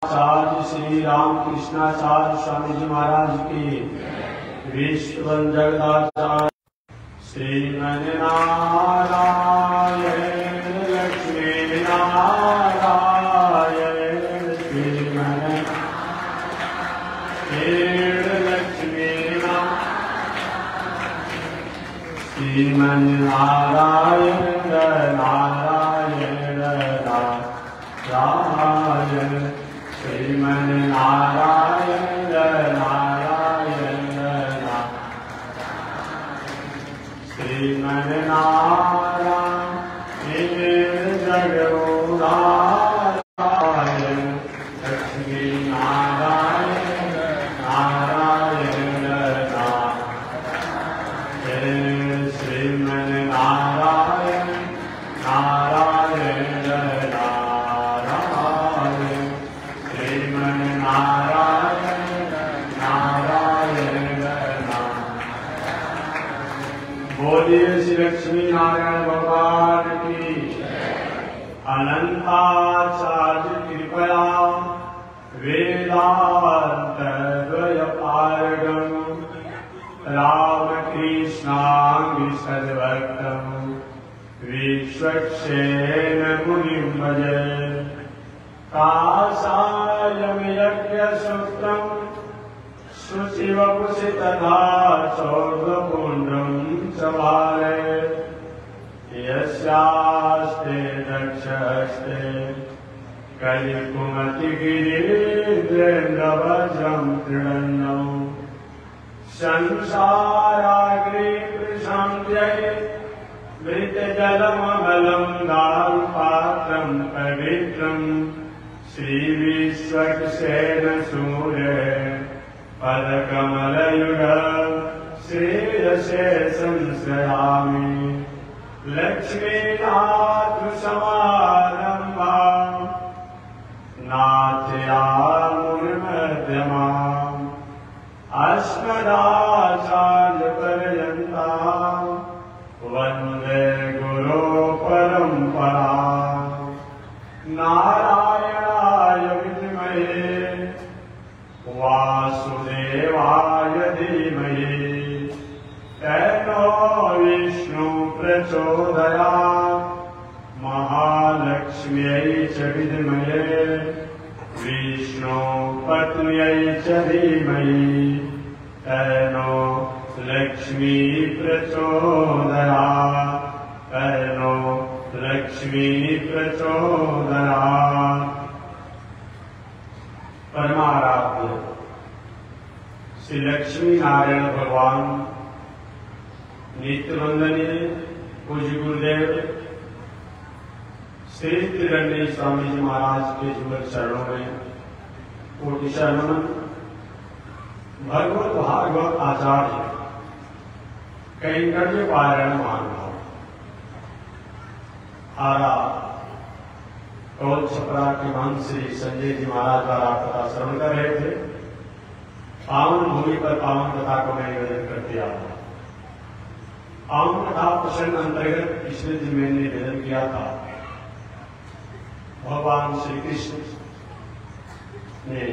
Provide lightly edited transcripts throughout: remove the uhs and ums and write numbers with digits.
आचार्य श्री रामकृष्णाचार्य स्वामी जी महाराज की, विश्व जगदाचार्य श्रीमन नारायण लक्ष्मी नारायण श्रीमन लक्ष्मी श्रीमन नारायण नारायण नारायण श्रीमन नारायण नारायण श्रीमन नारायण जगदाचार्य लक्ष्मी नारायण नारायण नारायण श्रीमन नारायण नारायण नारायण श्रीमन नारायण नारायण बोलिए श्री लक्ष्मी नारायण भगवान की। अनंताचार्य कृपया वेदांत द्वयपारगम रामकृष्णांगि सद्भक्तम विश्वक्सेन मुनिं भजे। काषायं यज्ञसूत्रं शुचिवपुषि तथा चौद्रपुण्ड्रं च बाले यस्यास्ते दक्षहस्ते कलिकुमतिगिरीन्द्रेन्द्रवज्रं त्रिदण्डं संसाराग्रे प्रशान्त्यै मृतजलममलं दारुपात्रं पवित्रं श्रीविश्वक्सेन सूर्य पदकमलयुग श्रेयसे संश्रयामि। लक्ष्मीनाथसमारम्भा नाथयामुनिमध्यमाम् अस्मदाचार्यपर्यन्तां वन्दे गुरुपरम्पराम्। नारायणाय विद्महे वासुदेवाय धीमहि तन्नो विष्णु प्रचोदयात्। महालक्ष्म्यै च विद्महे विष्णुपत्न्यै च धीमहि तन्नो लक्ष्मी प्रचोदयात्। तन्नो लक्ष्मी प्रचोदयात्। परमाराध्य श्री लक्ष्मी नारायण भगवान नित्य वंदनीय पूज्य गुरुदेव श्री त्रिदंडी स्वामी जी महाराज के जुगल चरणों में कोटि शरण। भगवत भागवत आचार्य कैंकर्य पारायण महानुभाव आरा कौल छपरा के महंत श्री संजय जी महाराज द्वारा कथा श्रवण कर रहे थे। पावन भूमि पर पावन कथा को मैं निवेदन करते आता। पावन कथा प्रसंग अंतर्गत पिछले दिन मैंने निवेदन किया था। भगवान श्री कृष्ण ने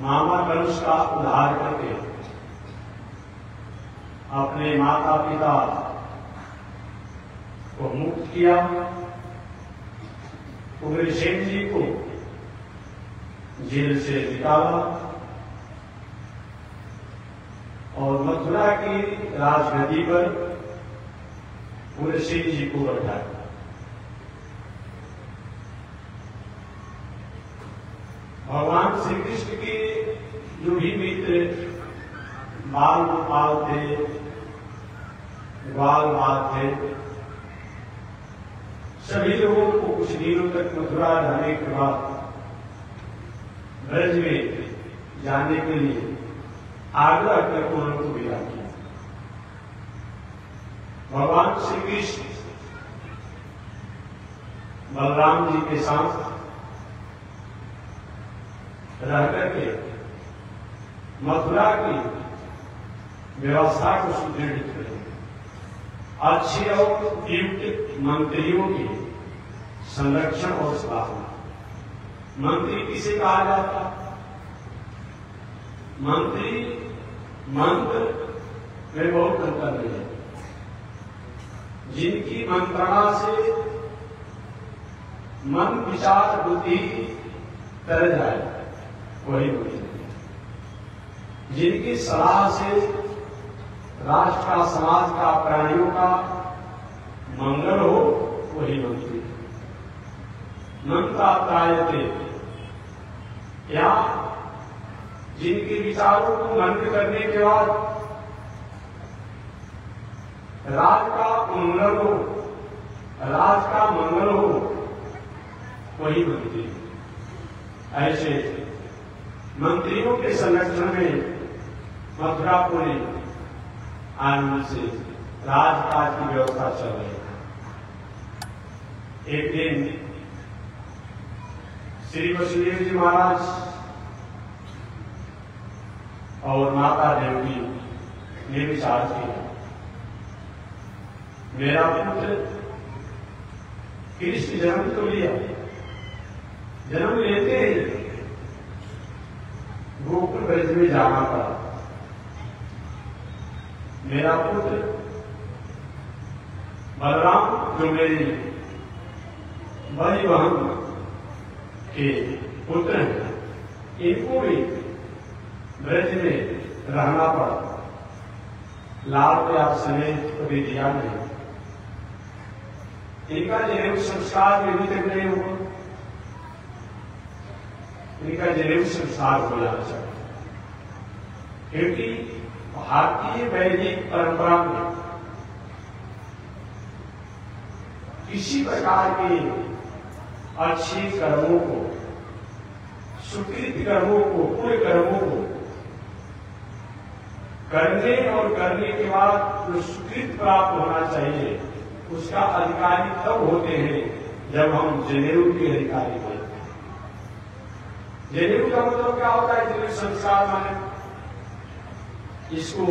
मामा कंस का उद्धार करके अपने माता पिता को मुक्त किया। उग्रसेन जी को जेल से निकाला और मथुरा की राजगद्दी पर उग्रसेन जी को बैठाया। भगवान श्री कृष्ण के जो भी मित्र बाल गोपाल थे, ग्वाल बाल थे, सभी लोगों को कुछ दिनों तक मथुरा रहने के बाद ब्रज में जाने के लिए आग्रह कर उनको विदा किया। भगवान श्री कृष्ण बलराम जी के साथ रह करके मथुरा की व्यवस्था को सुदृढ़ करें, अच्छे और युक्त मंत्रियों की संरक्षण और स्थापना। मंत्री किसे कहा जाता? मंत्री मंत्र में बहुत अंतर नहीं है। जिनकी मंत्रणा से मन विचार बुद्धि तर जाए वही मंत्री। जिनकी सलाह से राष्ट्र का, समाज का, प्राणियों का मंगल हो वही मंत्री। मंत्रायते, या जिनके विचारों को मंत्र करने के बाद राज का मंगल हो, राज का मंगल हो वही मंत्री। ऐसे मंत्रियों के संरक्षण में मथुरापुरी आनंद से राजकाज की व्यवस्था चल रही है। एक दिन श्री वसुदेव जी महाराज और माता देवकी ने विचार किया, मेरा पुत्र कृष्ण जन्म तो लिया, जन्म लेते ही गोकुल ब्रज में जाना पड़ा। मेरा पुत्र बलराम जो मेरी बड़ी बहन के पुत्र हैं, इनको भी ब्रज में रहना पड़ा। लाल प्यार समेत कभी दिया नहीं। इनका जनेऊ संस्कार भी अभी तक नहीं हुआ। इनका जनेऊ संस्कार हो जाना चाहिए, क्योंकि भारतीय वैदिक परंपरा में किसी प्रकार के अच्छे कर्मों को, सुकृत कर्मों को, पुण्य कर्मों को करने और करने के बाद जो सुकृत प्राप्त होना चाहिए उसका अधिकारी तब होते हैं जब हम जनेऊ के अधिकारी होते हैं। जनेऊ का मतलब क्या होता है? जनेऊ संस्कार माने इसको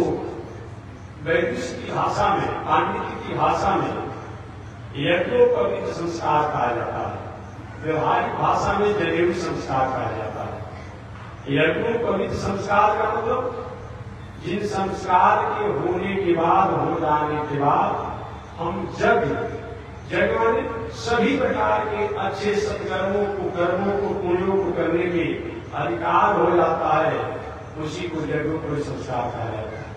वैदिक की भाषा में, पांडित्य की भाषा में यज्ञोपवीत संस्कार कहा जाता है। व्यवहारिक भाषा में जनेऊ संस्कार कहा जाता है। यज्ञोपवीत संस्कार का मतलब जिन संस्कार के होने के बाद, हो जाने के बाद हम जग माने सभी प्रकार के अच्छे सत्कर्मों को, कर्मों को, पुण्यों को करने के अधिकार हो जाता है, उसी को यज्ञोपवीत संस्कार कहा जाता है।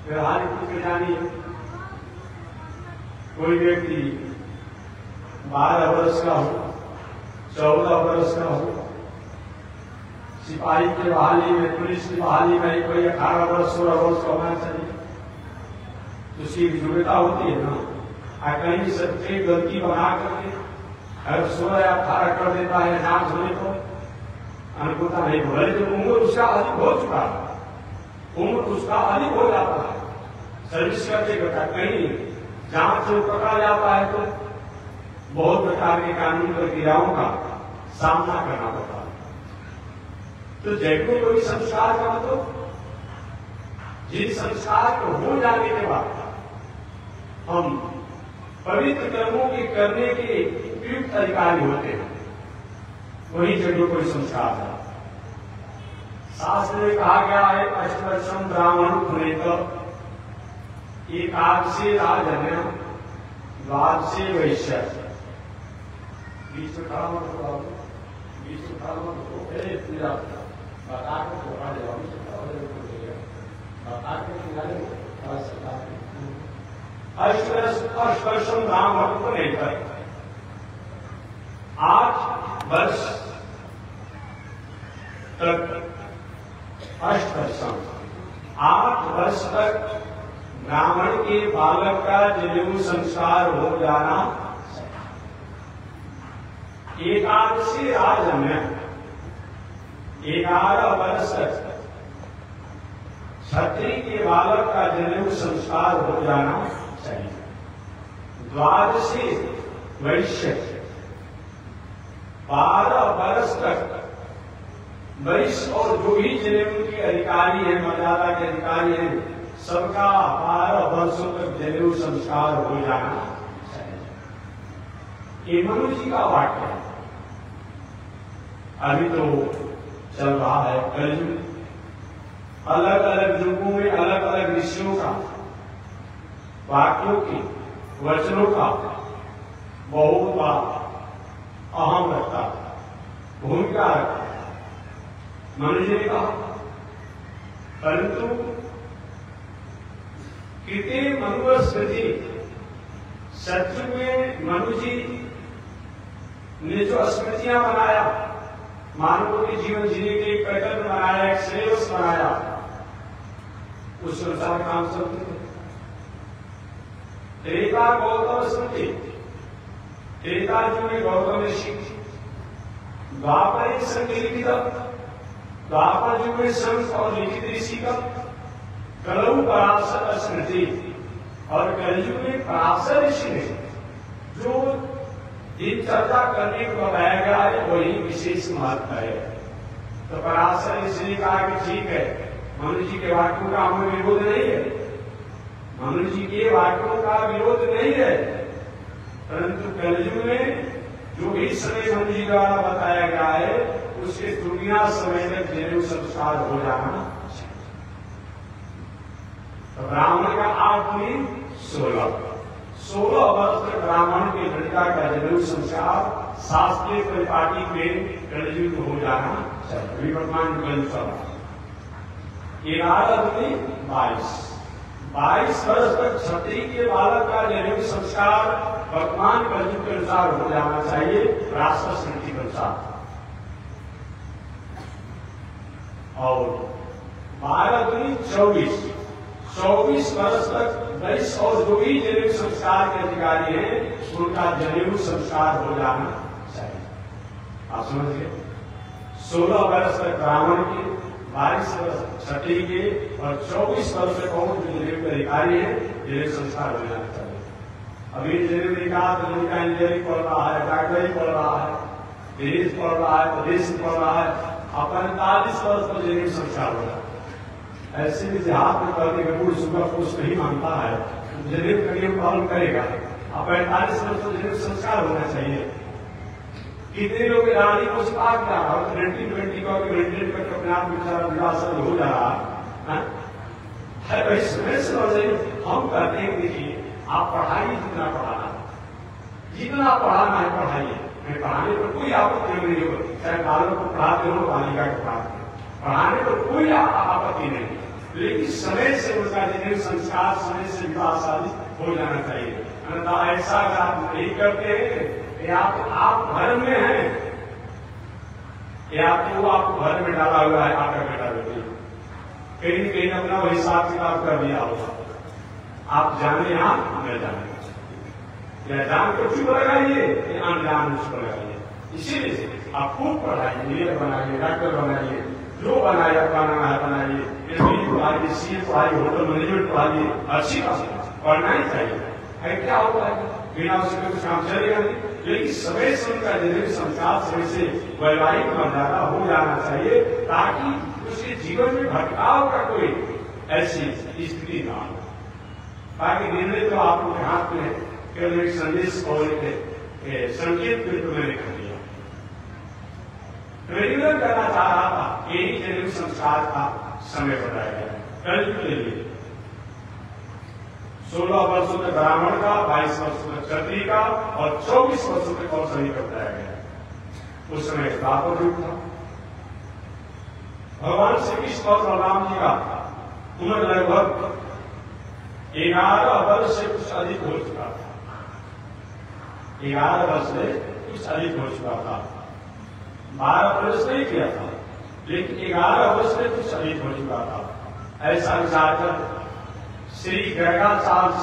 व्यवहारिक रूप में जानिए, कोई व्यक्ति 12 वर्ष का हो, 14 वर्ष का हो, सिपाही के बहाली में, पुलिस की बहाली में कोई 18 वर्ष 16 वर्ष का होना चाहिए, तो उसकी योग्यता होती है ना। कहीं सबसे गलती बना करके अगर 16 या 18 कर देता है जांच होने को अनुकूलता नहीं हो रही, तो उम्र उसका अधिक हो चुका है, उम्र उसका अधिक हो जाता है, सर्विस करते करता कहीं जांच से पकड़ा जाता है तो बहुत प्रकार के कानूनी प्रक्रियाओं का सामना करना पड़ता है। तो जैको कोई संस्कार का मतलब जिन संस्कार को हो जाने के बाद हम पवित्र कर्मों के करने के उपयुक्त अधिकारी होते हैं, वही जगह कोई संस्कार है। शास्त्र में कहा गया है, अष्टवर्षम ब्राह्मण पुनेत, एकाग से राजन्य, द्वाद से वैश्य। बीच में खड़ा मत हो, बीच में खड़ा मत हो, पूजा बता के थोड़ा बता के अष्टवर्षम ब्राह्मण को लेकर 8 वर्ष तक, अष्टवर्षम 8 वर्ष तक ब्राह्मण के बालक का जनेऊ संस्कार हो जाना। एकादशी राजन्य 11 वर्ष तक क्षत्रिय के बालक का जनेऊ संस्कार हो जाना चाहिए। द्वादशी वैश्य 12 वर्ष तक वैश्य और जो भी जनेऊ के अधिकारी हैं, मर्यादा के अधिकारी हैं, सबका 12 वर्षों तक जनेऊ संस्कार हो जाना चाहिए। ये मनु जी का वाक्य है। अभी तो चल रहा है कलयुग। अलग अलग युगों में अलग अलग ऋषियों का, वाक्यों की, वचनों का बहुत अहम रखता भूमिका रखता मनुष्य ने कहा। परंतु कृते मनुस्मृति सत्युग में मनु जी ने जो स्मृतियां बनाया, मानवों के जीवन जीने के एक पैटर्न बनाया, एक सिलेबस बनाया, उस अनुसार काम चलते थे। त्रेता गौतम स्मृति, त्रेता युग में गौतम ऋषि, द्वापर एक संकलित, द्वापर युग में संत और लिखित ऋषि का, कलऊ पराशर स्मृति, और कलयुग में पराशर ऋषि ने जो दिन चर्चा करने को बताया गया है वही विशेष महत्व है। तो पराशर ऋषि ने कहा कि ठीक है, मनु जी के वाक्यों का हमें विरोध नहीं है, मनु जी के वाक्यों का विरोध नहीं है, परंतु कलयुग में जो भी समय मनु जी द्वारा बताया गया है उसके दुनिया समय तक जनेऊ संस्कार हो जाना। तो ब्राह्मण का 8 में 16 वर्ष तक ब्राह्मण के लड़का का जनेऊ संस्कार शास्त्रीय परिपाटी में कलयुग हो जाना चाहिए। वर्तमान कलयुग सभा 11 में 22 वर्ष तक क्षत्रिय के बालक का जनेऊ संस्कार वर्तमान कलयुग के अनुसार हो जाना चाहिए, राष्ट्र स्मृति के अनुसार। और 12 दूनी 24 वर्ष तक 22 और जो भी जनेऊ संस्कार के अधिकारी हैं उनका जनेऊ संस्कार हो जाना चाहिए। आप समझिए, 16 वर्ष तक ब्राह्मण के, 22 वर्ष क्षत्रिय के और 24 वर्ष तक और जो जनेऊ के अधिकारी हैं जनेऊ संस्कार हो जाना चाहिए। अभी जनेऊ निकाह तो लड़का इंजीनियरिंग पढ़ रहा है, डॉक्टरी पढ़ रहा है, विदेश पढ़ रहा है, प्रदेश पढ़ रहा है, 45 वर्ष पर जनेऊ संस्कार हो रहा है। ऐसे भी हाथ में करने के बूढ़ सुबह कुछ नहीं मानता है, जनेऊ का नियम पालन करेगा। अब 45 वर्ष पर जनेऊ संस्कार होना चाहिए। कितने लोग रानी को सिखा क्या और 1920 का अपने आप विकास हो जा रहा है। हम कहते हैं देखिए, आप पढ़ाइए जितना पढ़ाना, जितना पढ़ाना है पढ़ाइए। मैं पढ़ाने पर कोई आपत्ति नहीं हो, चाहे बालक को पढ़ाते हो, बालिका को पढ़ाते हो, पढ़ाने पर कोई आपत्ति नहीं, लेकिन समय से उनका जनेऊ संस्कार समय से विकास आदि हो जाना चाहिए। ऐसा अगर आप नहीं करते हैं या तो आप घर में हैं या तो आपको घर में डाला हुआ है आपका बेटा बेटी, कहीं कहीं अपना वही हिसाब किताब कर दिया होगा। आप जाने यहाँ न जाने, या जान को चुप लगाइए या अनजान चुप लगाइए। इसीलिए आप खूब पढ़ाइए, इंजीनियर बनाइए, डॉक्टर बनाइए, जो बनाया बनाना है बनाइए, पढ़ाइए, सीए पढ़ाइए, होटल मैनेजमेंट पढ़ाइए, अच्छी बात पढ़ना ही चाहिए। क्या होता है बिना उसके कुछ काम चलेगा नहीं, लेकिन समय से उनका जनेऊ संस्कार समय से वैवाहिक मर्यादा हो जाना चाहिए, ताकि उसके जीवन में भटकाव का कोई ऐसी स्थिति ना हो। बाकी निर्णय तो आप उनके हाथ में है, केवल एक संदेश और संकेत में तो मैंने कर दिया। रेगुलर करना चाह रहा था, यही जनेऊ संस्कार का समय बताया गया कल के लिए। 16 वर्षों तक ब्राह्मण का, 22 वर्षों तक क्षत्रिय का और 24 वर्षों तक और सभी का बताया गया। उस समय द्वापर युग था। भगवान श्री कृष्ण और बलराम जी का उम्र लगभग 11 वर्ष से कुछ अधिक हो चुका था। 11 वर्ष से कुछ अधिक हो चुका था। 12 वर्ष नहीं किया था, लेकिन 11 वर्ष से कुछ अधिक हो चुका था। ऐसा विचार कर श्री गर्गाचार्य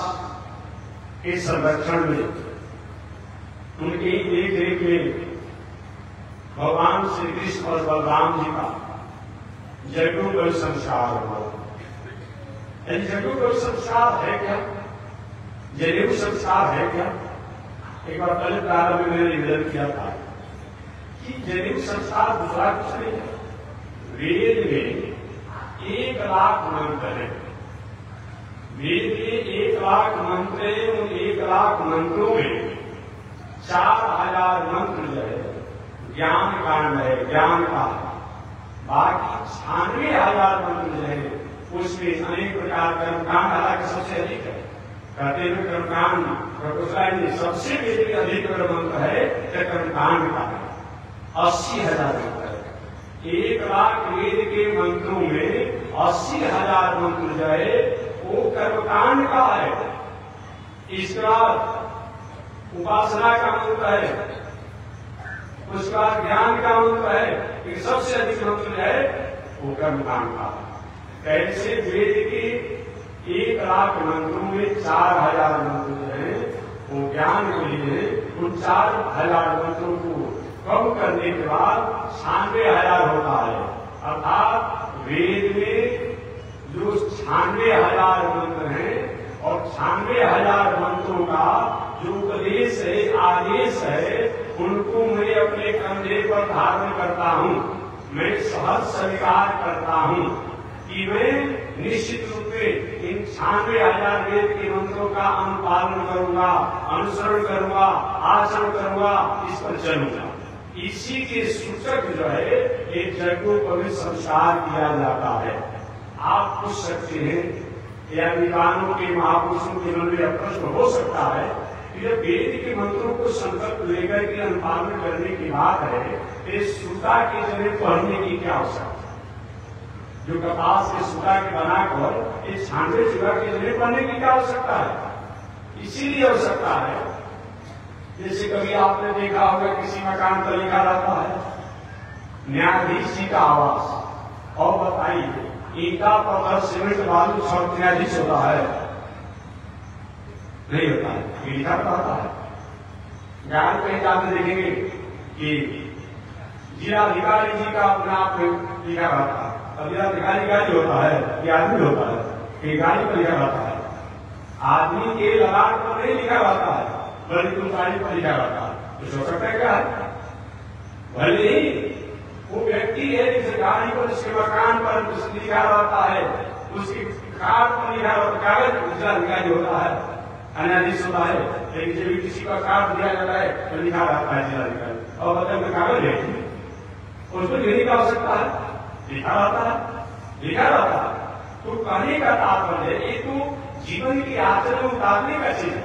के संरक्षण में, उनके देख रेख में भगवान श्री कृष्ण और बलराम जी का जगुगल संस्कार हुआ। जगुगल संस्कार है क्या, जनेऊ संस्कार है क्या? एक बार पहले प्रारंभ में मैंने निवेदन किया था कि जनेऊ संस्कार दूसरा कुछ नहीं है। वेद में 1 लाख मंत्र है। वेद के 1 लाख मंत्र है। उन 1 लाख मंत्रों में 4000 मंत्र जो है ज्ञान कांड है, ज्ञान का। बाकी 96,000 मंत्र जो है उसमें अनेक प्रकार कर्मकांड, हालांकि सबसे अधिक है, कहते हैं कर्मकांड प्रकोष्ठाई सबसे अधिक मंत्र है कर्मकांड का 80,000 मंत्र है। 1 लाख वेद के मंत्रों में 80,000 मंत्र जो है वो कर्मकांड का है। इसके बाद उपासना का मंत्र है, उसके बाद ज्ञान का मंत्र है, सबसे अधिक मंत्र है वो कर्मकांड का। कैसे वेद के 1 लाख मंत्रों में 4,000 मंत्र जो है वो ज्ञान के लिए, उन 4,000 मंत्रों को कम करने के बाद 96,000 होता है। अर्थात वेद में जो 96,000 मंत्र हैं और 96,000 मंत्रों का जो उपदेश है, आदेश है, उनको मैं अपने कंधे पर धारण करता हूँ। मैं सहज स्वीकार करता हूँ कि मैं निश्चित रूप में इन 96,000 वेद के मंत्रों का अनुपालन करूंगा, अनुसरण करूंगा, आचरण करूंगा, इस पर चलूंगा। इसी के सूचक जो है एक यज्ञोपवीत संस्कार किया जाता है। आप पूछ सकते हैं या विद्वानों के, महापुरुषों के मन में प्रश्न हो सकता है कि जब वेद के मंत्रों को संकल्प लेकर के अनुपालन करने की बात है तो सूता के जरिए पढ़ने की क्या आवश्यकता? जो कपास के सूता के बनाकर इस 96 चूड़ा के जरिए पढ़ने की क्या आवश्यकता है? इसीलिए आवश्यकता है, जैसे कभी आपने देखा होगा किसी मकान पर लिखा रहता है न्यायाधीश जी का आवास, और बताइए ईटा पत्थर सीमेंट बालू सब न्यायाधीश होता है? नहीं होता है, ये लिखा रहता है। गाय कहीं जाते देखेंगे कि जिलाधिकारी जी का अपने आप में लिखा रहता है। अब जिलाधिकारी गाड़ी होता है कि आदमी होता है? कि गाड़ी पर लिखा रहता है। आदमी के लगान पर नहीं लिखा रहता है, बल्कि उस गाड़ी पर लिखा रहता है। तो हो सकता है क्या है? भले ही वो व्यक्ति है जिस गाड़ी पर, उसके मकान पर लिखा रहता है, उसकी कार पर लिखा रहता है, कागज जिलाधिकारी होता है, न्यायाधीश होता है। लेकिन जब भी किसी का कार्ड दिया जाता है तो लिखा रहता है जिलाधिकारी, और बदल में कागज है उसको लिखने की आवश्यकता है, लिखा रहता है, लिखा रहता है। तो कहने का तात्पर्य ये तो जीवन के आचरण में उतारने का चीज है,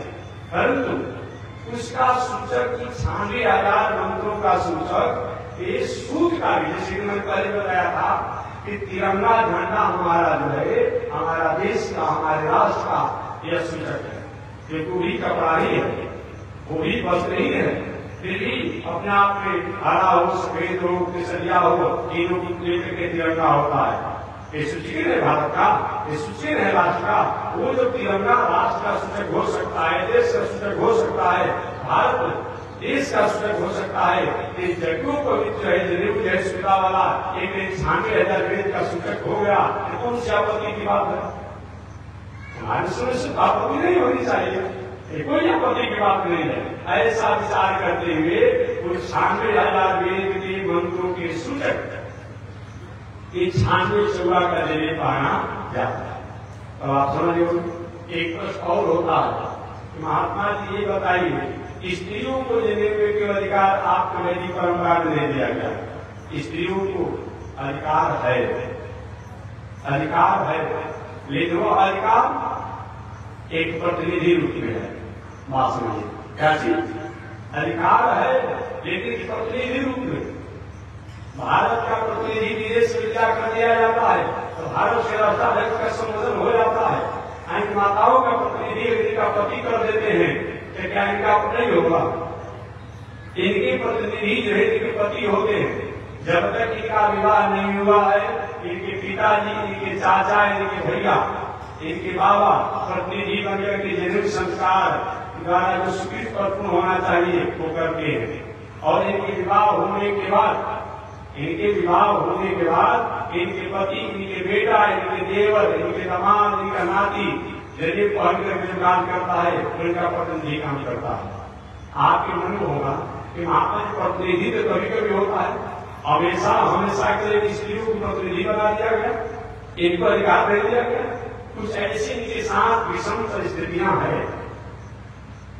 परंतु उसका सूचक 96,000 मंत्रों का सूचक ये सूत का भी, जैसे मैंने पहले बताया था कि तिरंगा झंडा हमारा जो है, हमारा देश का, हमारे राष्ट्र का यह सूचक है। ये पूरी कपड़ा ही है, पूरी वस्त्र ही है, फिर भी अपने आप में हरा हो, सफेद हो, केसरिया हो, तीनों की लेकर के तिरंगा होता है। ये सूचक है भारत का, ये सूचक है राष्ट्र का। वो जो तिरंगा राष्ट्र का सूचक हो सकता है, देश का सूचक हो सकता है, भारत देश का सूचक हो सकता है, इस यज्ञोपवीत है जनेऊ जय सुविधा वाला एक 96,000 वेद का सूचक हो गया। कौन सी आपत्ति की बात है? हमारे सुनिश्चित से आपत्ति नहीं होनी चाहिए, कोई आपत्ति की बात नहीं है। ऐसा विचार करते हुए उस 96,000 वेद के मंत्रों के सूचक 96 चौड़ा का जरिए पाना जाता है। तो आप समझिए एक प्रश्न और होता है, महात्मा जी ये बताइए स्त्रियों को जनेऊ के अधिकार आपको वैदिक परंपरा में नहीं दिया गया? स्त्रियों को अधिकार है, अधिकार है, लेकिन वो अधिकार एक प्रतिनिधि रूप में है। बात समझिए क्या चीज? अधिकार है लेकिन प्रतिनिधि रूप में। भारत का प्रतिनिधि विदेश से विद्या कर दिया जाता है तो भारत से राष्ट्राध्यक्ष का संबोधन हो जाता है। माताओं का प्रतिनिधि यदि का पति कर देते हैं तो क्या इनका नहीं होगा? इनके प्रतिनिधि जो है इनके पति होते हैं, जब तक इनका विवाह नहीं हुआ है इनके पिताजी, इनके चाचा, इनके भैया, इनके बाबा प्रतिनिधि बनकर के जनेऊ संस्कार द्वारा जो स्वीकृत परिपूर्ण होना चाहिए वो करते हैं। और इनके विवाह होने के बाद, इनके विवाह होने के बाद इनके पति, इनके बेटा, इनके देवर, इनके दामाद, इनका नाती जनेऊ पहन कर जो काम करता है उनका प्रतिनिधि काम करता है। आपके मन में होगा कि महात्मा जी प्रतिनिधि तो कभी कभी होता है, हमेशा हमेशा के लिए स्त्रियों को प्रतिनिधि बना दिया गया, इनको अधिकार दे दिया गया। कुछ ऐसी इनके साथ विषम परिस्थितियां हैं,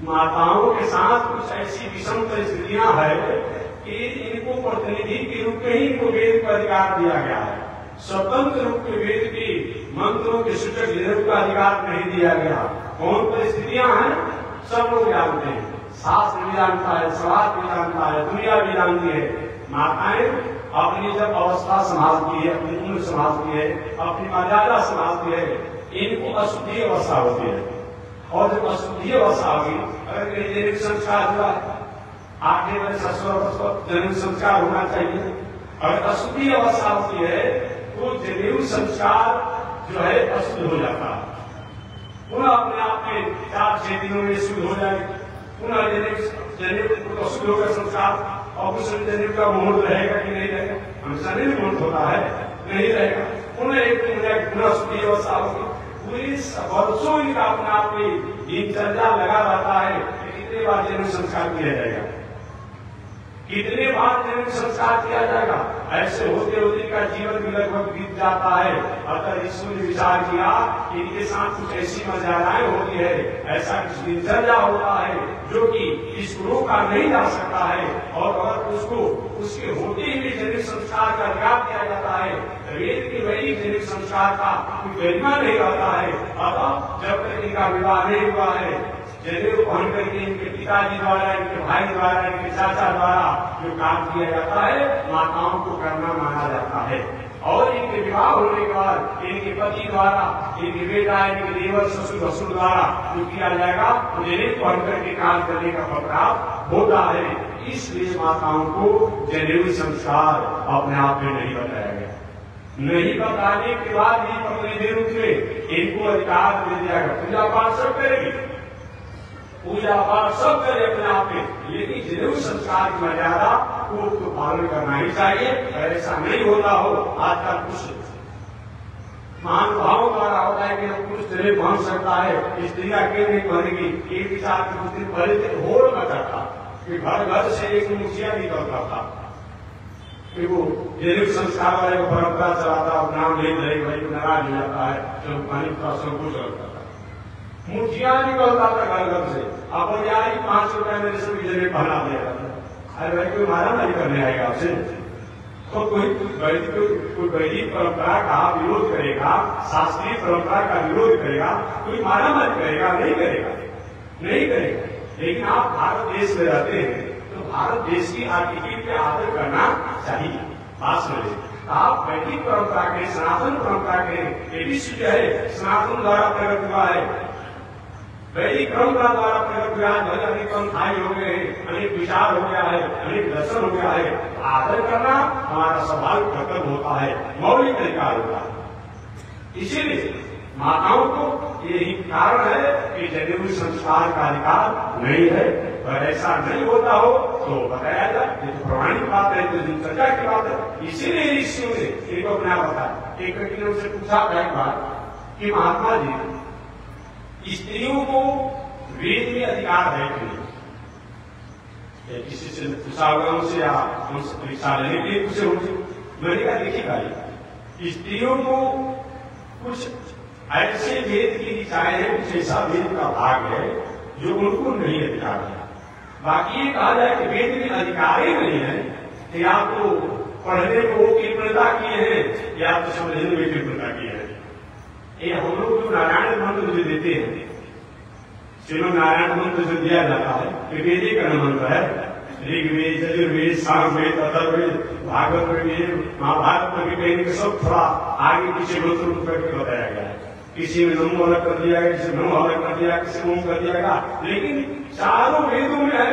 माताओं के साथ कुछ ऐसी विषम परिस्थितियां हैं कि इनको प्रतिनिधि के रूप में ही इनको वेद का अधिकार दिया गया है। स्वतंत्र रूप में वेद की मंत्रों के सूचक जनेऊ का अधिकार नहीं दिया गया। कौन परिस्थितियां हैं सब लोग जानते हैं, शास्त्र भी जानता है, समाज भी जानता है, दुनिया भी जानती है। माताएं अपनी जब अवस्था संभालती है, अपनी उम्र संभालती है, अपनी मर्यादा संभालती है, इनको अशुद्धि अवस्था होती है। और जब अशुद्धि अवस्था होगी, अगर कहीं जनेऊ संस्कार हुआ है, 8 वर्ष 16 वर्ष पर जनेऊ संस्कार होना चाहिए। अगर अशुद्धि अवस्था होती है तो जनेऊ संस्कार जो है अशुद्ध हो जाता है, पुनः अपने आप में 4-6 दिनों में शुद्ध हो जाएगी। पुनः जनेऊ अशुद्ध होगा संस्कार, और उस जनेऊ का मुहूर्त रहेगा कि नहीं रहेगा, हमेशा नहीं मुहूर्त होता है, नहीं रहेगा। पुनः एक दिन जाएगी, पुनः अशुद्धि अवस्था होगी। पूरी वर्षों इनका अपने आप में दिनचर्या लगा रहता है कि कितने बार जनेऊ संस्कार किया जाएगा, कितने बार जनेऊ संस्कार किया जाएगा। ऐसे होते होते इनका जीवन भी लगभग बीत जाता है। अतः ईश्वर ने विचार किया कि इनके साथ कुछ ऐसी मर्यादाएं होती है, ऐसा कुछ दिनचर्या होता है जो कि इस गुरु का नहीं जा सकता है। और अगर उसको उसके होते ही जनेऊ संस्कार का अधिकार दिया जाता है, वेद के वैदिक जनेऊ संस्कार का कोई गरिमा नहीं रहता है। अतः जब तक इनका विवाह नहीं हुआ है, जनेऊ पहन करके इनके पिताजी द्वारा, इनके भाई द्वारा, इनके चाचा द्वारा जो काम किया जाता है, माताओं को करना माना जाता है। और इनके विवाह होने के बाद इनके पति द्वारा, इनके बेटा, इनके देवर, ससुर, भसुर द्वारा जो किया जाएगा, जनेऊ पहन करके काम करने का पत्राव होता है। इसलिए माताओं को जनेऊ संस्कार अपने आप में नहीं बताया गया। नहीं बताने के बाद ही प्रतिनिधि रूप में इनको अधिकार दे दिया गया। पूजा पाठ सब करेगी, पूजा पाठ सब करे अपने आप में, लेकिन जनेऊ संस्कार की मर्यादा को तो पालन करना ही चाहिए। अगर ऐसा नहीं होता हो, आजकल कुछ महानुभावों द्वारा होता है कि पुरुष जनेऊ पहन सकता है, स्त्रियां क्यों नहीं पहनेगी। एक विचार कुछ दिन पहले तक होड़ मचा था कि घर घर से एक मुखिया निकलता था कि वो जनेऊ संस्कार वाले को परंपरा चलाता, नाम ले भाई नाराज हो जाता है, जो पानी का संकोच लगता था। मुखिया निकलता था घर घर से, अब यार 5 रुपए मेरे से जनेऊ पहना दिया जाता। अरे भाई कोई मारा मारी करने आएगा आपसे, तो कोई वैदिक परंपरा का विरोध करेगा, शास्त्रीय परंपरा का विरोध करेगा, कोई मारा मारी करेगा? नहीं करेगा, नहीं करेगा। लेकिन आप भारत देश में रहते हैं तो भारत देश की आर्टिकल पे आदर करना चाहिए। बात समझे, आप वैदिक परंपरा के, सनातन परंपरा के विश्व जो है सनातन द्वारा प्रकट हुआ है, वैदिक परंपरा द्वारा प्रकट हुआ है। अनेक पंथाई हो गए हैं, अनेक विचार हो गया है, अनेक दर्शन हो गया है। आदर करना हमारा स्वाभाविक कर्तव्य होता है, मौलिक अधिकार होता है। इसीलिए माताओं को यही कारण है कि जनेऊ संस्कार का अधिकार नहीं है। अगर ऐसा नहीं होता हो तो बताया जाए, ये तो प्रमाणिक बात है, तो दिनचर्या की बात है। इसीलिए ऋषियों ने इनको अपना बताया। एक व्यक्ति ने उनसे पूछा एक बार कि महात्मा जी, स्त्रियों को वेद में अधिकार है कि नहीं? किसी से पूछा होगा उनसे, या उनसे परीक्षा लेने के लिए पूछे होंगे। मैंने कहा देखिए भाई, स्त्रियों को कुछ ऐसे वेद की दिशाएं हैं, कुछ ऐसा वेद का भाग है जो उनको नहीं अधिकार है। बाकी ये कहा जाए कि वेद में अधिकार ही नहीं है, या तो पढ़ने को वो कृपणता किए हैं या तो समझने में कृपणता किए हैं। ये हम लोग जो नारायण मंत्र जो देते हैं, चलो नारायण मंत्र जो दिया जाता है, वेदिक मंत्र है। ऋग्वेद, यजुर्वेद, सामवेद, अथर्ववेद, भागवत में, महाभारत में भी कहीं सब थोड़ा आगे पीछे मंत्र करके बताया गया है। किसी में नमो अलग कर दिया गया, किसी नमो अलग कर दिया, किसी ओम कर दिया गया, लेकिन चारों वेदों में है।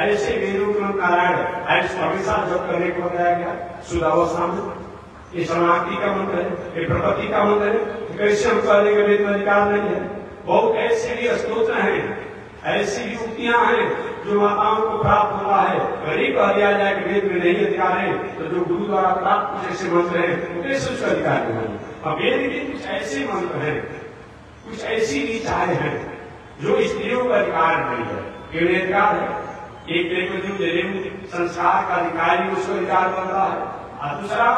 ऐसे वेदों के नारायण ऐसे हमेशा जब करने को बताया गया। शुद्धावस्था में ये समाप्ति का मंत्र है, ये प्रपत्ति का मंत्र है। कैसे हम कहने के वेद में अधिकार नहीं है? बहुत ऐसे भी स्तोत्र हैं, ऐसी भी युक्तियां हैं जो माताओं को प्राप्त होता है। गरीब कह दिया जाए कि वेद में नहीं अधिकार है, तो जो गुरु द्वारा प्राप्त कुछ ऐसे मंत्र हैं वो कैसे उसका अधिकार नहीं है? अब वेद के कुछ ऐसे मंत्र हैं, कुछ ऐसी ऋचाएं हैं जो स्त्रियों का अधिकार नहीं है। क्यों अधिकार है? एक जो जनेऊ संस्कार का अधिकारी उसको अधिकार बनता है, और दूसरा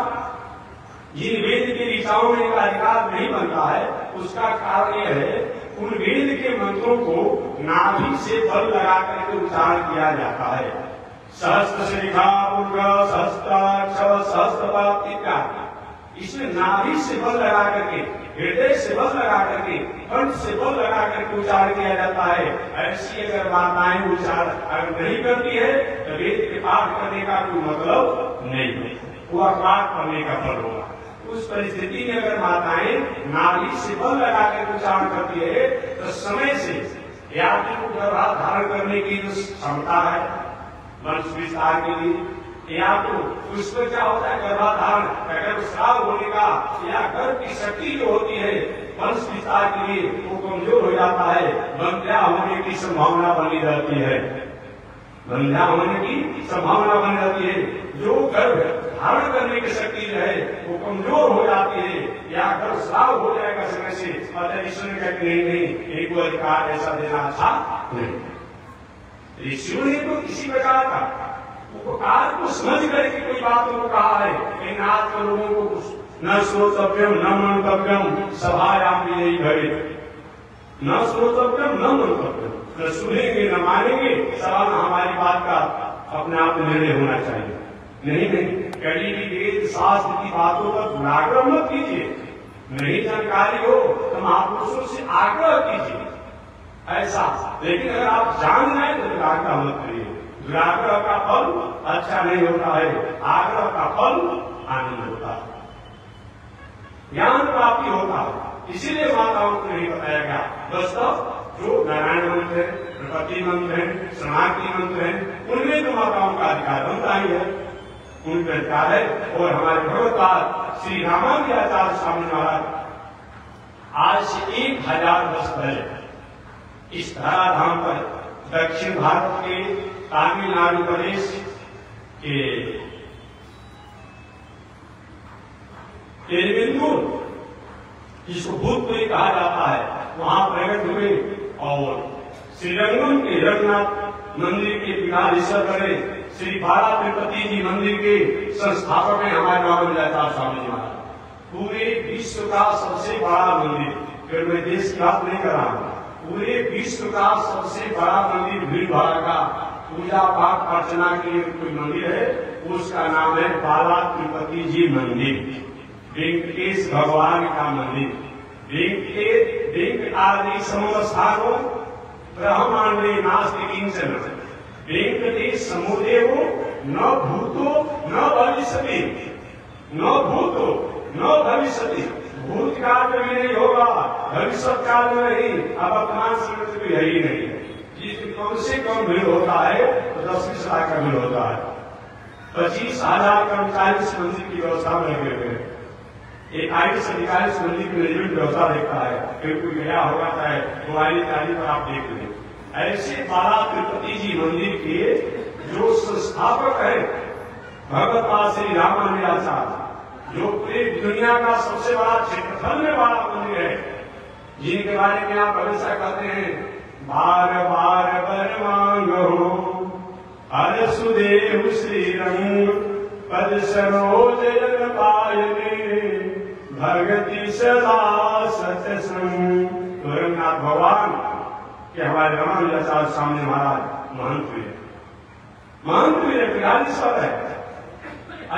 जिन वेद की ऋचाओं में का अधिकार नहीं बनता है, उसका कारण यह है उन वेद के मंत्रों को नाभि से बल लगा करके उच्चारण किया जाता है। सहस्त्र शिखा पूर्व सहस्त्राक्षर सहस्त्रपात इत्यादि। इसमें नाभि से बल लगा करके, हृदय से बल लगा करके, कंठ से बल लगा करके उच्चारण किया जाता है। ऐसी अगर माताएं उच्चारण अगर नहीं करती है तो वेद के पाठ करने का कोई मतलब नहीं है, वो अखबार पढ़ने का फल होगा। उस परिस्थिति में अगर माताएं नाभि से बल लगा कर उच्चारण करती है तो समय से यात्री को गर्भाधारण धारण करने की जो क्षमता है वंश विस्तार के लिए, या तो उसमें क्या होता है गर्भाधारण अगर स्राव होने का या गर्भ की शक्ति जो होती है वंश विस्तार के लिए वो कमजोर हो जाता है, बंध्या होने की संभावना बनी रहती है, बंध्या होने की संभावना बनी रहती है। जो गर्भ धारण करने की शक्ति जो है वो कमजोर हो जाती है या गर्भ स्राव हो जाएगा समय से, अतः ईश्वर ने कहते नहीं एक अधिकार ऐसा देना अच्छा नहीं। ऋषियों ने तो किसी प्रकार का उपकार को समझ करके कोई बात को कहा है, लेकिन आज के लोगों को न श्रोतव्यम न मंतव्यम सभायाम भी यही घरे, न श्रोतव्यम न मंतव्यम, न सुनेंगे न मानेंगे, सभा में हमारी बात का अपने आप निर्णय होना चाहिए। नहीं कड़ी की वेद शास्त्र की बातों पर दुराग्रह मत कीजिए, नहीं जानकारी हो तो महापुरुषों से आग्रह कीजिए ऐसा, लेकिन अगर आप जान जाए तो दुराग्रह मत करिए। दुराग्रह का फल अच्छा नहीं होता है, आग्रह का फल आनंद होता है, ज्ञान प्राप्ति होता है। इसीलिए माताओं को नहीं बताया गया। वास्तव जो नारायण मंत्र है, प्रपत्ति मंत्र है, समाधि मंत्र है, उनमें तो माताओं का अधिकार बनता ही है, उनका अधिकार है। और हमारे भगवतपाद श्री रामानुजाचार्य स्वामी महाराज आज से 1000 वर्ष पहले इस धराधाम पर दक्षिण भारत के तमिलनाडु प्रदेश के तिरुवेंदुर, जिसको भूतपुरी कहा जाता है, वहां प्रकट हुए और श्रीरंगम के रघुनाथ मंदिर के पीठाधीश्वर बने श्री बाला तिरुपति जी मंदिर के संस्थापक हैं हमारे रामानुजाचार्य स्वामी जी महाराज। पूरे विश्व का सबसे बड़ा मंदिर, फिर मैं देश की बात नहीं कर रहा हूं, पूरे विश्व का सबसे बड़ा मंदिर, भीड़ भाड़ का पूजा पाठ अर्चना के लिए कोई मंदिर है, उसका नाम है बाला तिरुपति जी मंदिर, वेंकटेश भगवान का मंदिर। वेंकट आदि समवस्थानो ब्रह्मांडे नास्ति किंचन, वेंकटेश समुदेव न भूतो न भविष्यति, न भूतो न भविष्यति, भूतकाल में भी नहीं होगा, भविष्य काल में नहीं, अब वर्तमान समय में भी है ही नहीं। जिस कम से कम भीड़ होता है तो 10-20 लाख का भीड़ होता है, 25,000 कर्मचारी इस मंदिर की व्यवस्था में लगे हुए हैं। एक आईएएस अधिकारी इस मंदिर की मैनेजमेंट व्यवस्था देखता है, फिर कोई गया होगा है मोबाइल इत्यादि पर आप देख लें। ऐसे बाला तिरुपति जी मंदिर के जो संस्थापक है भगवतपाद श्री रामानुजाचार्य, जो पूरी दुनिया का सबसे बड़ा क्षेत्रफल में बड़ा मंदिर है, जिनके बारे में आप हमेशा कहते हैं बार बार बर मांगो हर सुदेव श्रीरंग पद सरोज जन पायने भगति सदा सत्संग। रघुनाथ भगवान के हमारे रामानुजाचार्य स्वामी महाराज महंत हुए पीठाधीश्वर है।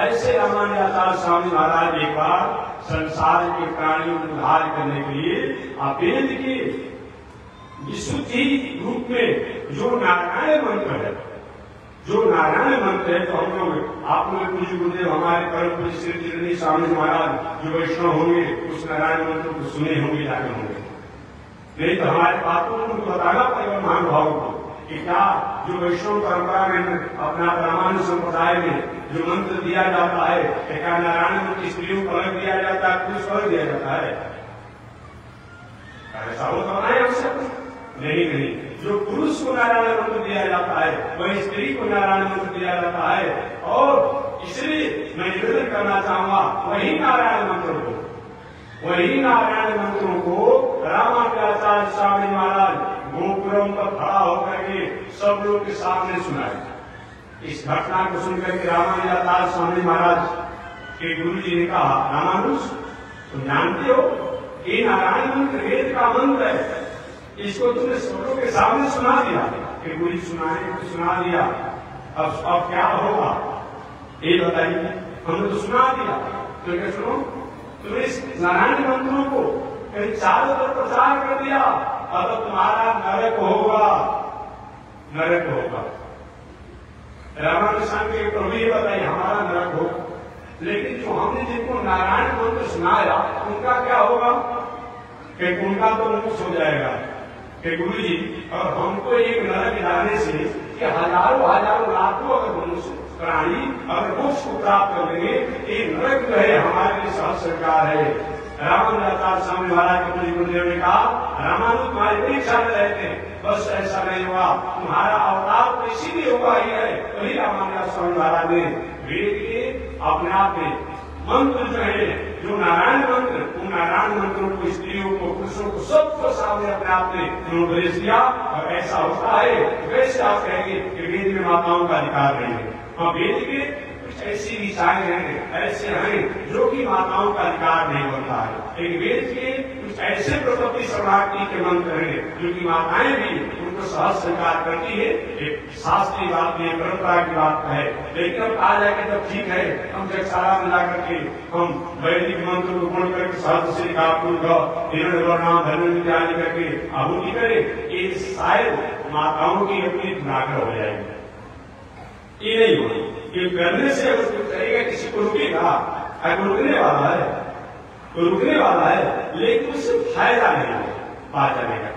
ऐसे रामानुजाचार्य स्वामी महाराज एक बार संसार के प्राणियों को उद्धार करने के लिए वेद के विशुद्धि रूप में जो नारायण मंत्र है, जो नारायण मंत्र है, तो हम लोग आप लोग पूज्य गुरुदेव हमारे परम पूज्य श्री त्रिवेणी स्वामी महाराज जो वैष्णव होंगे उस नारायण मंत्र को सुने होंगे, जाने होंगे, नहीं तो हमारे बातों को उनको बताना पड़ेगा महानुभाव को कि क्या जो वैष्णव परंपरा में अपना रामानुज संप्रदाय में जो मंत्र दिया जाता है, क्या नारायण मंत्र स्त्रियों को अलग दिया जाता है, पुरुष को अलग दिया जाता है? ऐसा हो तो बनाए हमसे नहीं, जो पुरुष को नारायण मंत्र दिया जाता है वही स्त्री को नारायण मंत्र दिया जाता है। और इसलिए मैं निवेदन करना चाहूंगा वही नारायण मंत्रों को रामानुजाचार्य स्वामी महाराज गोपुरम पर खड़ा होकर के सब लोग के सामने सुनाए। इस घटना को सुनकर के रामानुजाचार्य स्वामी महाराज के गुरु जी ने कहा, रामानुज तुम जानते हो ये नारायण मंत्र वेद का मंत्र है, इसको तुमने सब लोग के सामने सुना दिया। गुरु जी सुना दिया, अब क्या होगा ये बताइए। हमने तो सुना दिया, तो क्या सुनो, तुमने इस नारायण मंत्रों को कहीं चारों तरफ प्रचार कर दिया, अब तुम्हारा नरक होगा, नरक होगा। रामानुशान के प्रभु ये बताइए हमारा नरक होगा। लेकिन जो हमने जिनको नारायण मंत्र सुनाया उनका क्या होगा, कि उनका तो मोक्ष हो जाएगा। कि गुरु जी और हमको एक नरक जाने से कि हजारों हजारों लाखों अगर मनुष्य प्राणी अगर मोक्ष को प्राप्त कर लेंगे, ये नरक जो है हमारे लिए सहज सरकार है। रामानुजाचार्य स्वामी महाराज के गुरुदेव ने कहा, रामानुज तुम्हारी परीक्षा में रहते हैं, बस ऐसा नहीं हुआ, तुम्हारा अवतार तो इसीलिए हुआ ही है। वही रामानुजाचार्य स्वामी महाराज ने वेद के अपने आप में मंत्र जो है, जो नारायण मंत्र, उन नारायण मंत्रों को स्त्रियों को पुरुषों को सबको सामने अपने आप में उपदेश दिया। और ऐसा होता है वैसे आप कहेंगे कि वेद में माताओं का अधिकार नहीं है। और वेद के कुछ ऐसी दिशाएं हैं, ऐसे हैं जो कि माताओं का अधिकार नहीं होता है। लेकिन वेद के कुछ ऐसे प्रकृति शरणार्थी के मंत्र हैं जो कि माताएं भी उनको सहज स्वीकार करती है। एक शास्त्रीय बात नहीं, परंपरा की बात है। लेकिन अब कहा जाए कि जब ठीक है, हम जगशाला में जाकर के हम वैदिक मंत्र को गुण करके सहज से नाम धर्म करके आहुति करें, ये शायद माताओं की अपनी दुराग्रह हो जाएगी। ये नहीं होगी। ये करने से अगर कुछ करेगा, किसी को रुकेगा, अगर रुकने वाला है तो रुकने वाला है, लेकिन उससे फायदा नहीं है बात जाने का।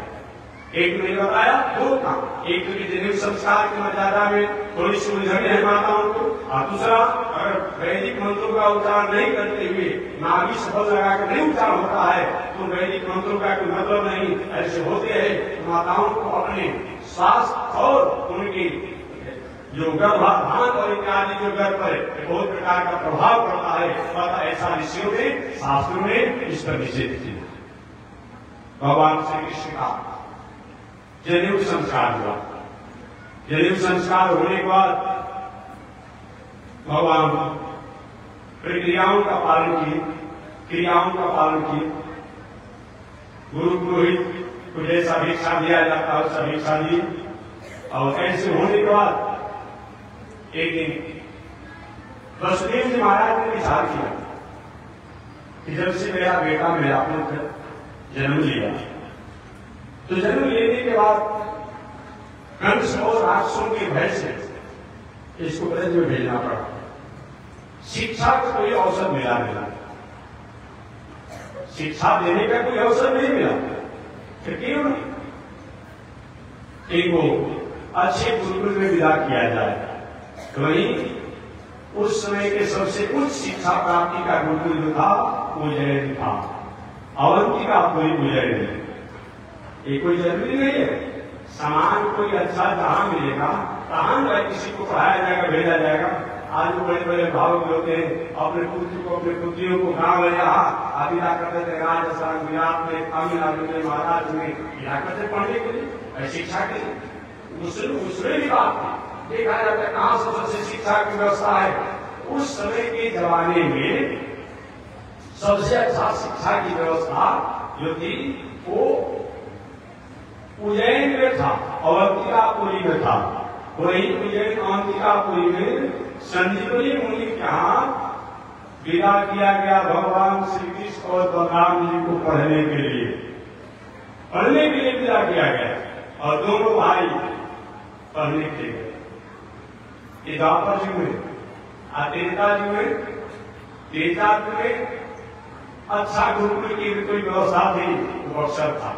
एक मैंने बताया दो काम, एक तो जनेऊ संस्कार की मर्यादा में थोड़ी सी उलझन है माताओं को, और दूसरा अगर वैदिक मंत्रों का उच्चारण नहीं करते हुए नाभि सफल लगाकर नहीं उच्चारण होता है तो वैदिक मंत्रों का कोई मतलब नहीं। ऐसे होते हैं माताओं को अपने स्वास्थ्य और उनकी जो गर्भाधान और इत्यादि जो गर्भ पर बहुत प्रकार का प्रभाव पड़ता है, पता ऐसा ऋषियों ने शास्त्रों ने इस पर निषेध किया। भगवान श्री कृष्ण का जनेऊ संस्कार हुआ। जनेऊ संस्कार होने के बाद भगवान प्रक्रियाओं का पालन किए, क्रियाओं का पालन किए। गुरु पुरोहित को जैसा भिक्षा दिया जाता है वैसा भिक्षा दिए। और ऐसे होने के बाद एक दिन वसुदेव जी महाराज ने विचार किया कि जब से मेरा बेटा मेरा पुत्र जन्म लिया, तो जन्म लेने के बाद कंस और राक्षसों के भय से इसको ब्रज में भेजना पड़ा। शिक्षा का कोई अवसर मिला नहीं, शिक्षा देने का कोई अवसर नहीं मिला। फिर क्यों एक वो अच्छे गुरुकुल में विदा किया जाए। वहीं उस समय के सबसे उच्च शिक्षा प्राप्ति का गुरुकुल जो था उज्जैन था। अवंतिका कोई उज्जैन नहीं। ये कोई जरूरी नहीं है समान कोई अच्छा जहां मिलेगा तहां किसी को पढ़ाया जाएगा, भेजा जाएगा। आज वो बड़े बड़े भावुक होते हैं, अपने पुत्र को अपने पुत्रियों को गांव में यहाँ अभिला करते थे, राजस्थान गुजरात में तमिलनाडु में महाराष्ट्र में यहाँ करते पढ़ने के लिए, शिक्षा के लिए। उसमें भी बात थी, देखा जाता है कहाँ सबसे शिक्षा की व्यवस्था है। उस समय के जमाने में सबसे अच्छा शिक्षा की व्यवस्था जो थी वो उज्जैन में था, अवंतिकापुरी में था। वही उज्जैन अवंतिकापुरी में संजीवनी मुनि के यहाँ विदा किया गया भगवान श्री कृष्ण और बलराम जी को पढ़ने के लिए विदा किया गया। और दोनों भाई पढ़ने के लिए द्वापर जी में त्रेता जी में त्रेता में अच्छा गुरुकुल की कोई व्यवस्था थी, बक्सर था।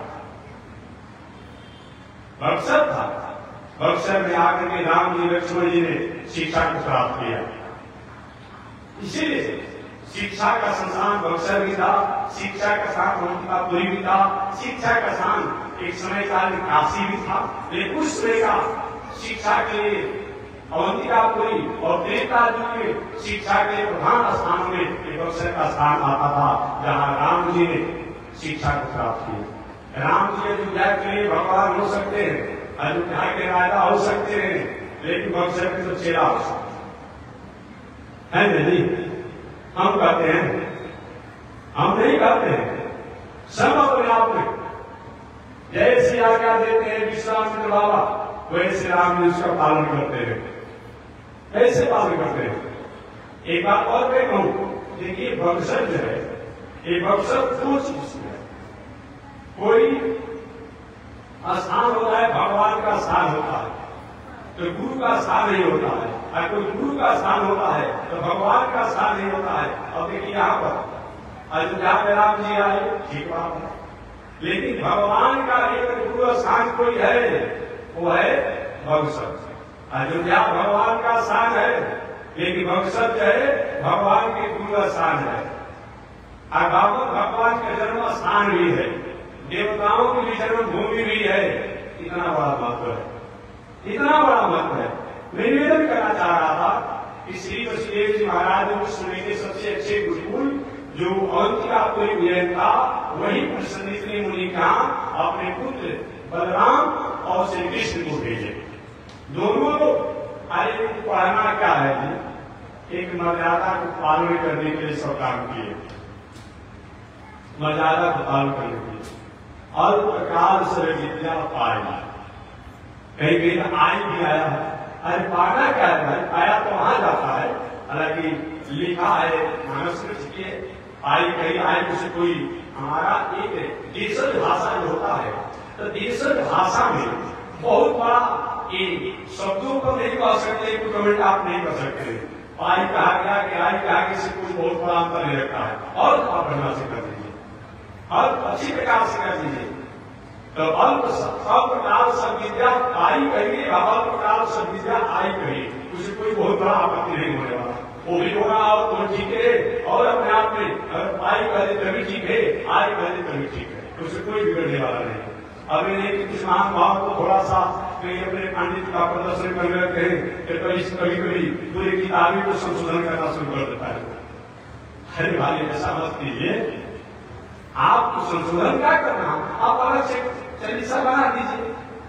बक्सर में आकर के राम जी लक्ष्मण जी ने शिक्षा को प्राप्त किया। इसीलिए शिक्षा का संस्थान बक्सर भी था, शिक्षा का स्थान अवंतिकापुरी भी था, शिक्षा का स्थान एक समय काल में काशी भी था। लेकिन उस समय का शिक्षा के लिए अवंतिकापुरी और त्रेता युग में शिक्षा के प्रधान स्थानों में बक्सर का स्थान आता था, जहाँ राम जी ने शिक्षा को प्राप्त किया। राम जी अयोध्या के लिए भगवान हो सकते हैं, अयोध्या के राजा हो सकते हैं, लेकिन बक्सर के तो चेला हो सकते हैं नहीं। हम कहते हैं, हम नहीं कहते हैं, सब अपने आप में जैसी आज्ञा देते हैं विश्वामित्र बाबा, वैसे राम जी उसका पालन करते हैं। कैसे पालन करते हैं? एक बात और मैं कहूं, देखिए भविष्य जो है, ये भविष्य दो चीज है। कोई स्थान होता है भगवान का स्थान होता है, तो गुरु का स्थान नहीं होता है, और कोई गुरु का स्थान होता है तो भगवान का स्थान नहीं होता है। अब देखिए यहाँ पर अयोध्या में राम जी आए, ठीक बात है, लेकिन भगवान का एक गुरु स्थान कोई है, वो है भविष्य। अयोध्या भगवान का स्थान है, लेकिन भविष्य जो है भगवान के गुरु स्थान है, और भगवान का जन्म स्थान भी है, देवताओं की भी जन्म भूमि भी है। इतना बड़ा महत्व है, इतना बड़ा महत्व है। मैं निवेदन करना चाह रहा था कि श्री वसुदेव जी महाराज विश्व के सबसे अच्छे गुरुकुल जो अवंतिकापुरी उज्जैन था, वही संदीपनी मुनि का अपने पुत्र बलराम और श्री कृष्ण को भेजे। दोनों को अरे पढ़ना क्या है जी, एक मर्यादा को पालन करने के लिए सब काम किए, मर्यादा को पालन करने के लिए। अल्पकाल से विद्या पाई, कहीं कहीं आई भी आया है, अरे पाना क्या है, आया तो वहां जाता है, हालांकि लिखा है मनुस्मृति के आई कहीं आए उसे कोई। हमारा एक देशज भाषा जो होता है, तो देशज भाषा में बहुत बड़ा शब्दों को नहीं कह सकते, कोई कमेंट आप नहीं कर सकते। आई कहा गया कि आई कहा कि से कोई बहुत बड़ा अंतर नहीं रखता है, और आप बढ़िया से कर दीजिए, और अच्छी प्रकार से कर दीजिए। तो अल्पकाल सब विद्या आई कहिए, अल्पकाल सब विद्या आई कहिए, उसे कोई बहुत बड़ा आपत्ति नहीं होने वाला। वो भी होगा और तो ठीक है, और अपने आप में अगर आई कहते तभी ठीक है, आई कहते तभी ठीक है, उसे कोई बिगड़ने वाला नहीं। अब इन्हें कुछ महान भाव को थोड़ा सा कहीं अपने पंडित का प्रदर्शन करने लगते हैं, कभी कभी पूरी किताबी को संशोधन करना शुरू कर देता है। अरे भाई ऐसा मत कीजिए, आपको संशोधन क्या करना, आप अलग से चालीसा बना दीजिए,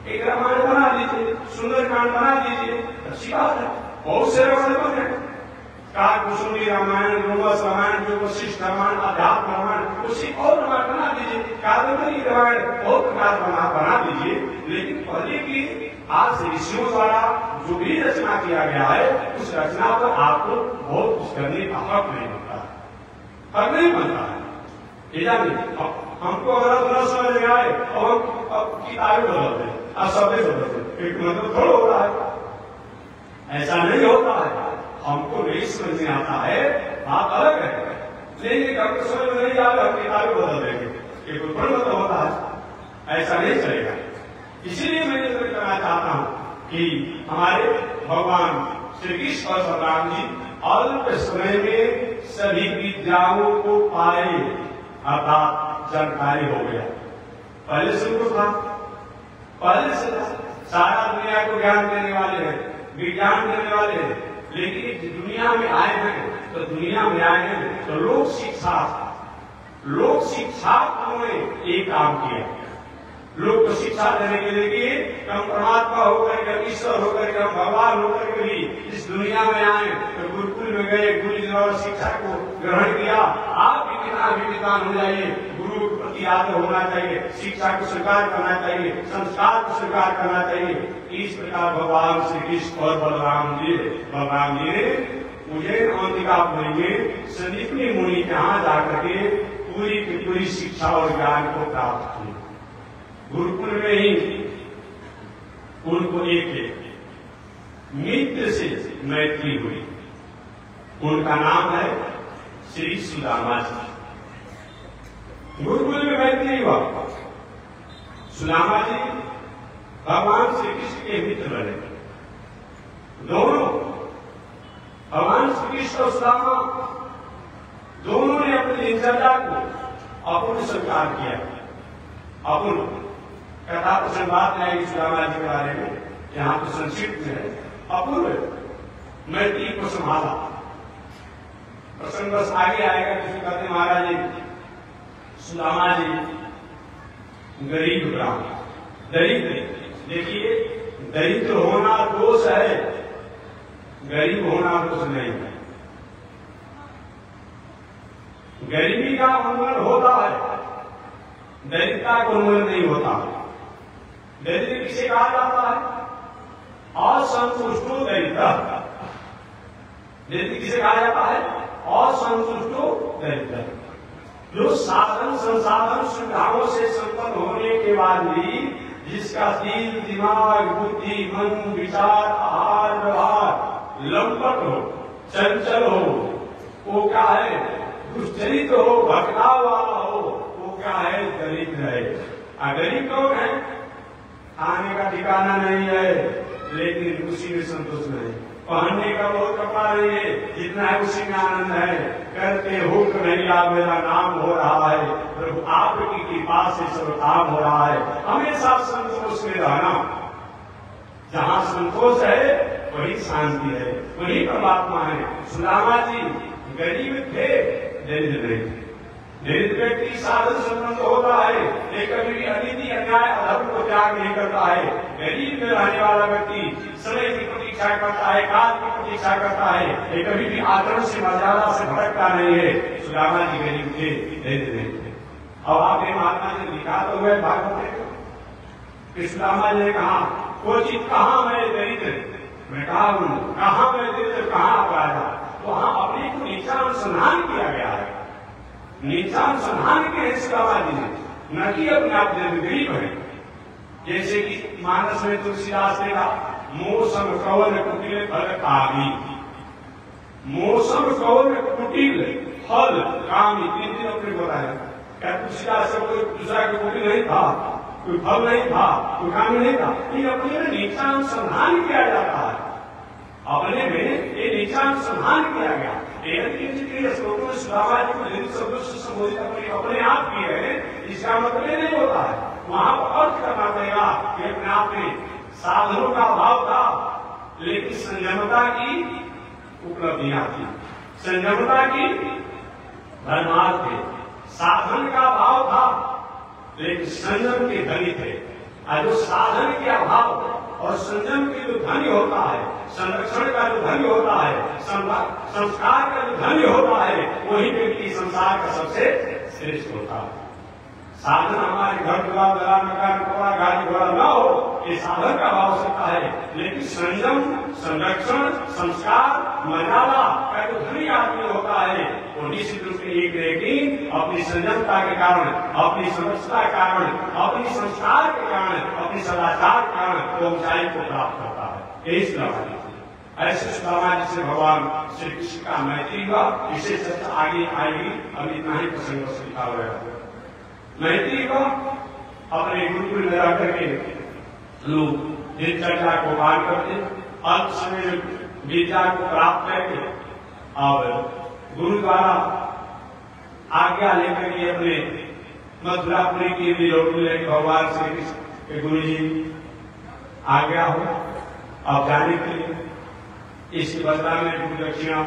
एक रामायण बना दीजिए, सुंदरकांड बना दीजिए, अच्छी बात है। बहुत से रामायण बने, काकुसुमी रामायण, योगस रामायण, जो वशिष्ठ रामायण, अध्यात्म रामायण, उसी और रामायण बना दीजिए, कादम्बरी रामायण बहुत प्रकार बना दीजिए। लेकिन पहले की आज ऋषियों द्वारा जो भी रचना किया गया है, उस रचना पर आपको बहुत कुछ करने का हक नहीं बनता, हक नहीं बनता है। हमको अगर न समझ में आए और हम किताबें बदल दें, अब शब्द बदल दें, एक मतलब थोड़ा हो रहा है, ऐसा नहीं होता है। हमको नहीं समझ में आता है, बात अलग है, लेकिन हमको समझ में नहीं आए हम किताबें बदल देंगे, ये कोई बड़ा मतलब होता है, ऐसा नहीं चलेगा। इसीलिए मैं ये कहना चाहता हूँ कि हमारे भगवान श्री कृष्ण और बलराम जी अल्प समय में सभी विद्याओं को पाए, अर्थात जानकारी हो गया। पहले से उनको था, पहले से सारा दुनिया को ज्ञान देने वाले हैं, विज्ञान देने वाले हैं, लेकिन दुनिया में आए हैं तो दुनिया में आए हैं तो लोक शिक्षा उन्होंने एक काम किया। लोग को शिक्षा देने के लिए हम परमात्मा होकर के, हम ईश्वर होकर के, हम भगवान होकर के भी इस दुनिया में आए तो गुरुकुल में गए, गुरु जी द्वारा शिक्षा को ग्रहण किया। आप भी कितना भी विद्वान हो जाइए, गुरु के प्रति आदर होना चाहिए, शिक्षा को स्वीकार करना चाहिए, संस्कार को स्वीकार करना चाहिए। इस प्रकार भगवान श्री कृष्ण और बलराम जी ने मुझे अवंतिकापुरी में संदीपनी मुनि के यहाँ जाकर के पूरी की पूरी शिक्षा और ज्ञान को प्राप्त किया। गुरुकुल में ही उनको एक मित्र से मैत्री हुई, उनका नाम है श्री सुदामा जी। गुरुकुल में मैत्री हुआ, सुदामा जी भगवान श्री कृष्ण के मित्र बने। दोनों भगवान श्री कृष्ण और सुदामा दोनों ने अपनी दिनचर्या को अपूर्ण स्वीकार किया। अपूर्ण कथा प्रसंग बात नहीं सुदामा जी के बारे में, यहाँ तो संक्षिप्त में है। अपूर्व मैत्री को संभाला। प्रसंग बस आगे आएगा, किसी कहते महाराज जी सुदामा जी गरीब ब्राह्मण, दरिद्र। देखिए दरिद्र होना दोष है, गरीब होना दोष नहीं है। गरीबी का उन्मूलन होता है, दरिद्रता का उन्मूलन नहीं होता। दरिद्र किसे कहा जाता है? असंतुष्टो दरिद्र। दरिद्र किसे कहा जाता है? असंतुष्टो दरिद्र। जो साधन संसाधन सुविधाओं से संपन्न होने के बाद भी जिसका दिल, दिमाग, बुद्धि, मन, विचार, आहार, व्यवहार लंपट हो, चंचल हो, वो क्या है? दुष्चरित हो, भटकाव वाला हो, वो क्या है? दरिद्र है। गरीब लोग हैं, खाने का ठिकाना नहीं है लेकिन उसी में संतोष नहीं, पहनने का बहुत कपड़ा नहीं है, जितना है उसी में आनंद है, करते हुक्म नहीं आप मेरा नाम हो रहा है, प्रभु आपकी कृपा से सब काम हो रहा है। हमेशा संतोष में रहना, जहाँ संतोष है वही शांति है, वही परमात्मा है। सुदामा जी गरीब थे, दरिद्र नहीं थे। दरिद्र व्यक्ति साधन संबंध होता है, ये कभी भी अनिति अन्याय अधर्म को त्याग नहीं करता है। गरीब में रहने वाला व्यक्ति समय की प्रतीक्षा करता है, काल की प्रतीक्षा करता है, ये कभी भी आचरण से मर्यादा से भटकता नहीं है। सुदामा जी गरीब थे, दरिद्र नहीं थे। और आपने महात्मा जी लिखा तो हुआ भागवत में, सुदामा जी ने कहा वो चीज कहाँ मैं दरिद्र, मैं कहा कहाँ मैं दरिद्र, कहाँ आप राजा। तो वहां अपने को नीचा अनुसंधान किया गया है, नीचा अनुसंधान के हैं सुदामा जी ने, न कि अपने आप गरीब है। जैसे कि मानस में तुलसीदास ने कहा मौसम कवन कुटिल फल कामी, मौसम कवन कुटिल फल कामी, तीन दिन अपने बताया। क्या तुलसीदास से कोई दूसरा कोई कुटिल नहीं था, कोई फल नहीं था, कोई काम नहीं था। ये अपने में नीचा अनुसंधान किया जाता है, अपने में ये नीचा अनुसंधान किया गया। श्लोकों में सुदामा जी को दरिद्र शब्दों से संबोधित अपने आप किए हैं, इसका मतलब नहीं होता है। वहां पर अर्थ करना पड़ेगा कि अपने आप में साधनों का अभाव था लेकिन संयमता की उपलब्धियां थी, संयमता की धर्मार्थ थे। साधन का अभाव था लेकिन संयम के धनी थे। जो साधन के अभाव और संयम के जो धनी होता है, संरक्षण का जो धनी होता है, संस्कार का जो धनी होता है, वही व्यक्ति संसार का सबसे श्रेष्ठ होता है। साधन हमारे घर द्वार दला मकान कपड़ा गाड़ी घोड़ा न हो, ये साधन का भाव सकता है, लेकिन संयम, संरक्षण, संस्कार, मर्यादा का जो धनी आदमी होता है वो निश्चित रूप से एक लेकिन अपनी संयमता के कारण, अपनी समझता के कारण, अपनी संस्कार के कारण, अपनी सदाचार के कारण वो ऊंचाई को प्राप्त करता है। यही सुदामा जी थे। ऐसे सुदामा जी से भगवान श्री कृष्ण का मैत्री हुआ। इसे चर्चा आगे आएगी, अभी इतना ही प्रसंग से लिखा हुआ है। मैत्री को अपने गुरुकुल में रह करके लोग दिनचर्या को पार करते, अल्प समय में विद्या को प्राप्त करके और गुरु द्वारा आज्ञा लेकर के अपने मथुरापुरी के लिए लौट मिले। भगवान श्री कृष्ण के गुरु जी आज्ञा हो अब जाने के लिए, इसके बदला में गुरु दक्षिणा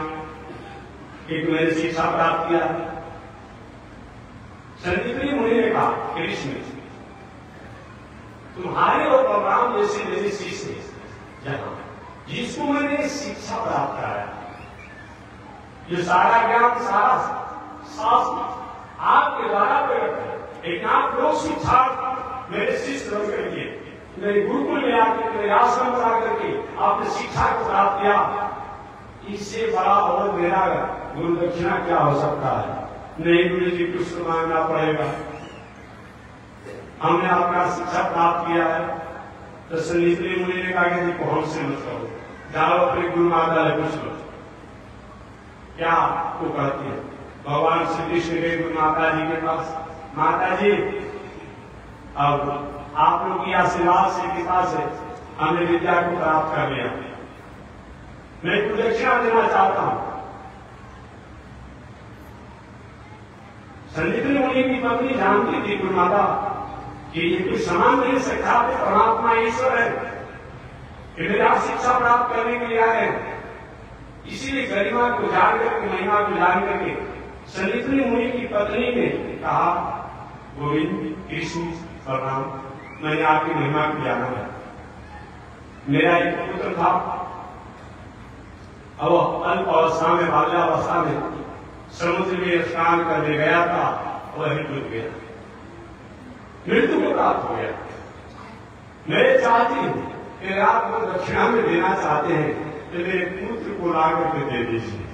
एक मैंने शिक्षा प्राप्त किया। संदीपनी मुनि ने कहा कृष्ण तुम्हारे और बलराम जैसे मेरे शिष्य जहां जिसको मैंने शिक्षा प्राप्त कराया, जो सारा ज्ञान सारा शास्त्र आपके द्वारा प्रकट है, लेकिन आप लोग शिक्षा मेरे शिष्य बन करके मेरे गुरुकुल में आकर मेरे आश्रम पर आकर के आपने शिक्षा को प्राप्त किया, इससे बड़ा और मेरा गुरु दक्षिणा क्या हो सकता है। नहीं गुरु जी कुछ मांगना पड़ेगा, हमने आपका शिक्षा प्राप्त किया है। तो संदीपनी मुनि ने कहा कि देखो हमसे मत करो, जाओ अपने गुरु माता से पूछ लो क्या वो कहती है। भगवान श्री कृष्ण के गुरु माता जी के पास, माता जी अब आप लोग की आशीर्वाद से कृपा से हमने विद्या को प्राप्त कर लिया, मैं कुछ दक्षिणा देना चाहता हूं। संदीपनी मुनि की पत्नी जानती थी गुरु माता कि ये कुछ समान नहीं सकता, परमात्मा ईश्वर है, कि मेरे आप शिक्षा प्राप्त करने के लिए आए। इसीलिए गरिमा को जान करके, महिमा को जान करके संदीपनी मुनि की पत्नी ने कहा गोविंद कृष्ण प्रणाम, मैंने आपकी महिमा को जाना है। मेरा एक पुत्र था, अब अल्प अवस्था में, बाल्यावस्था में समुद्र में स्नान करने गया था, वही डूब गया, मृत्यु को प्राप्त हो गया। मैं चाहती हूं कि आप को दक्षिणा में देना चाहते हैं, कि मेरे पुत्र को ला करके दे दीजिए।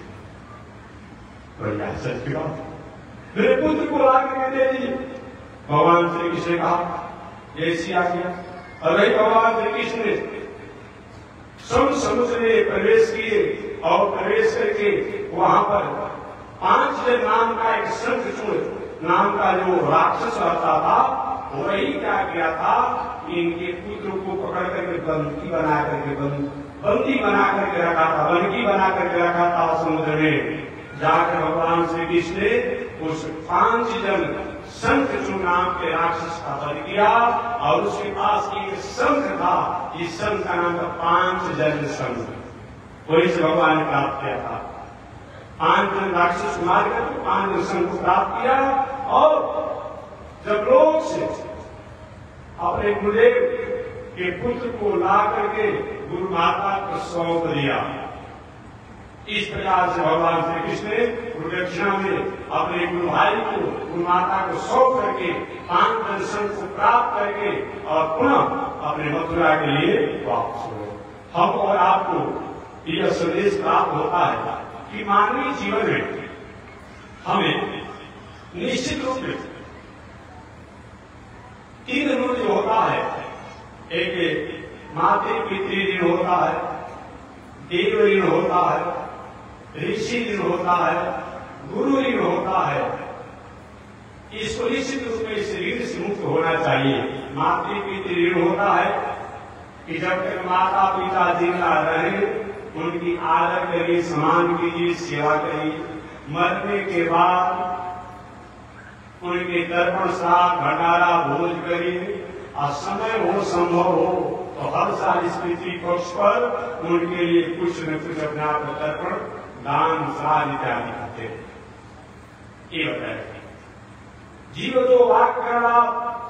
बढ़िया सच की बात, मेरे पुत्र को ला करके दे दीजिए। भगवान श्री कृष्ण ने कहा ऐसी आ गया। और वही भगवान श्री कृष्ण ने समुद्र में प्रवेश किए और प्रवेश करके वहां पर 5 जन नाम का एक शंखचूड़ नाम का जो राक्षस रहता था, वही क्या किया था, इनके पुत्र को पकड़ करके बंदी बना करके रखा था, बंदी बना करके रखा था समुद्र में। जाकर भगवान श्री कृष्ण ने उस 5 जन शंखचूड़ नाम के राक्षस का वध किया और उसके पास एक शंख था, इस शंख का नाम था 5 जन शंख, वही से भगवान ने प्राप्त किया था। 5 जन राक्षस को मार कर 5 जन शंख को प्राप्त किया और जब लोग से अपने गुरुदेव के पुत्र को ला करके गुरु माता को सौंप दिया। इस प्रकार से भगवान श्री कृष्ण ने गुरुदक्षिणा में अपने गुरु भाई को गुरु माता को सौंप करके 5 जन शंख को प्राप्त करके और पुनः अपने मथुरा के लिए वापस हुए। हम और आपको यह संदेश प्राप्त होता है कि मानवीय जीवन में हमें निश्चित रूप में 3 ऋण जो होता है, एक मातृ पितृ ऋण होता है, देव ऋण होता है, ऋषि ऋण होता है, गुरु ऋण होता है। इसको निश्चित रूप में इस ऋण से मुक्त होना चाहिए। मातृ पितृ ऋण होता है कि जब तक माता पिता जिंदा रहे उनकी आदर करिए, सम्मान कीजिए, सेवा करिए। मरने के बाद उनके तर्पण श्राद्ध भंडारा भोज करिए और समय हो संभव हो तो हर साल इस पृथ्वी पक्ष पर उनके लिए कुछ न कुछ अपना तर्पण दान श्राद्ध इत्यादि करते हैं। ये बताया जीव तो वाक्य करना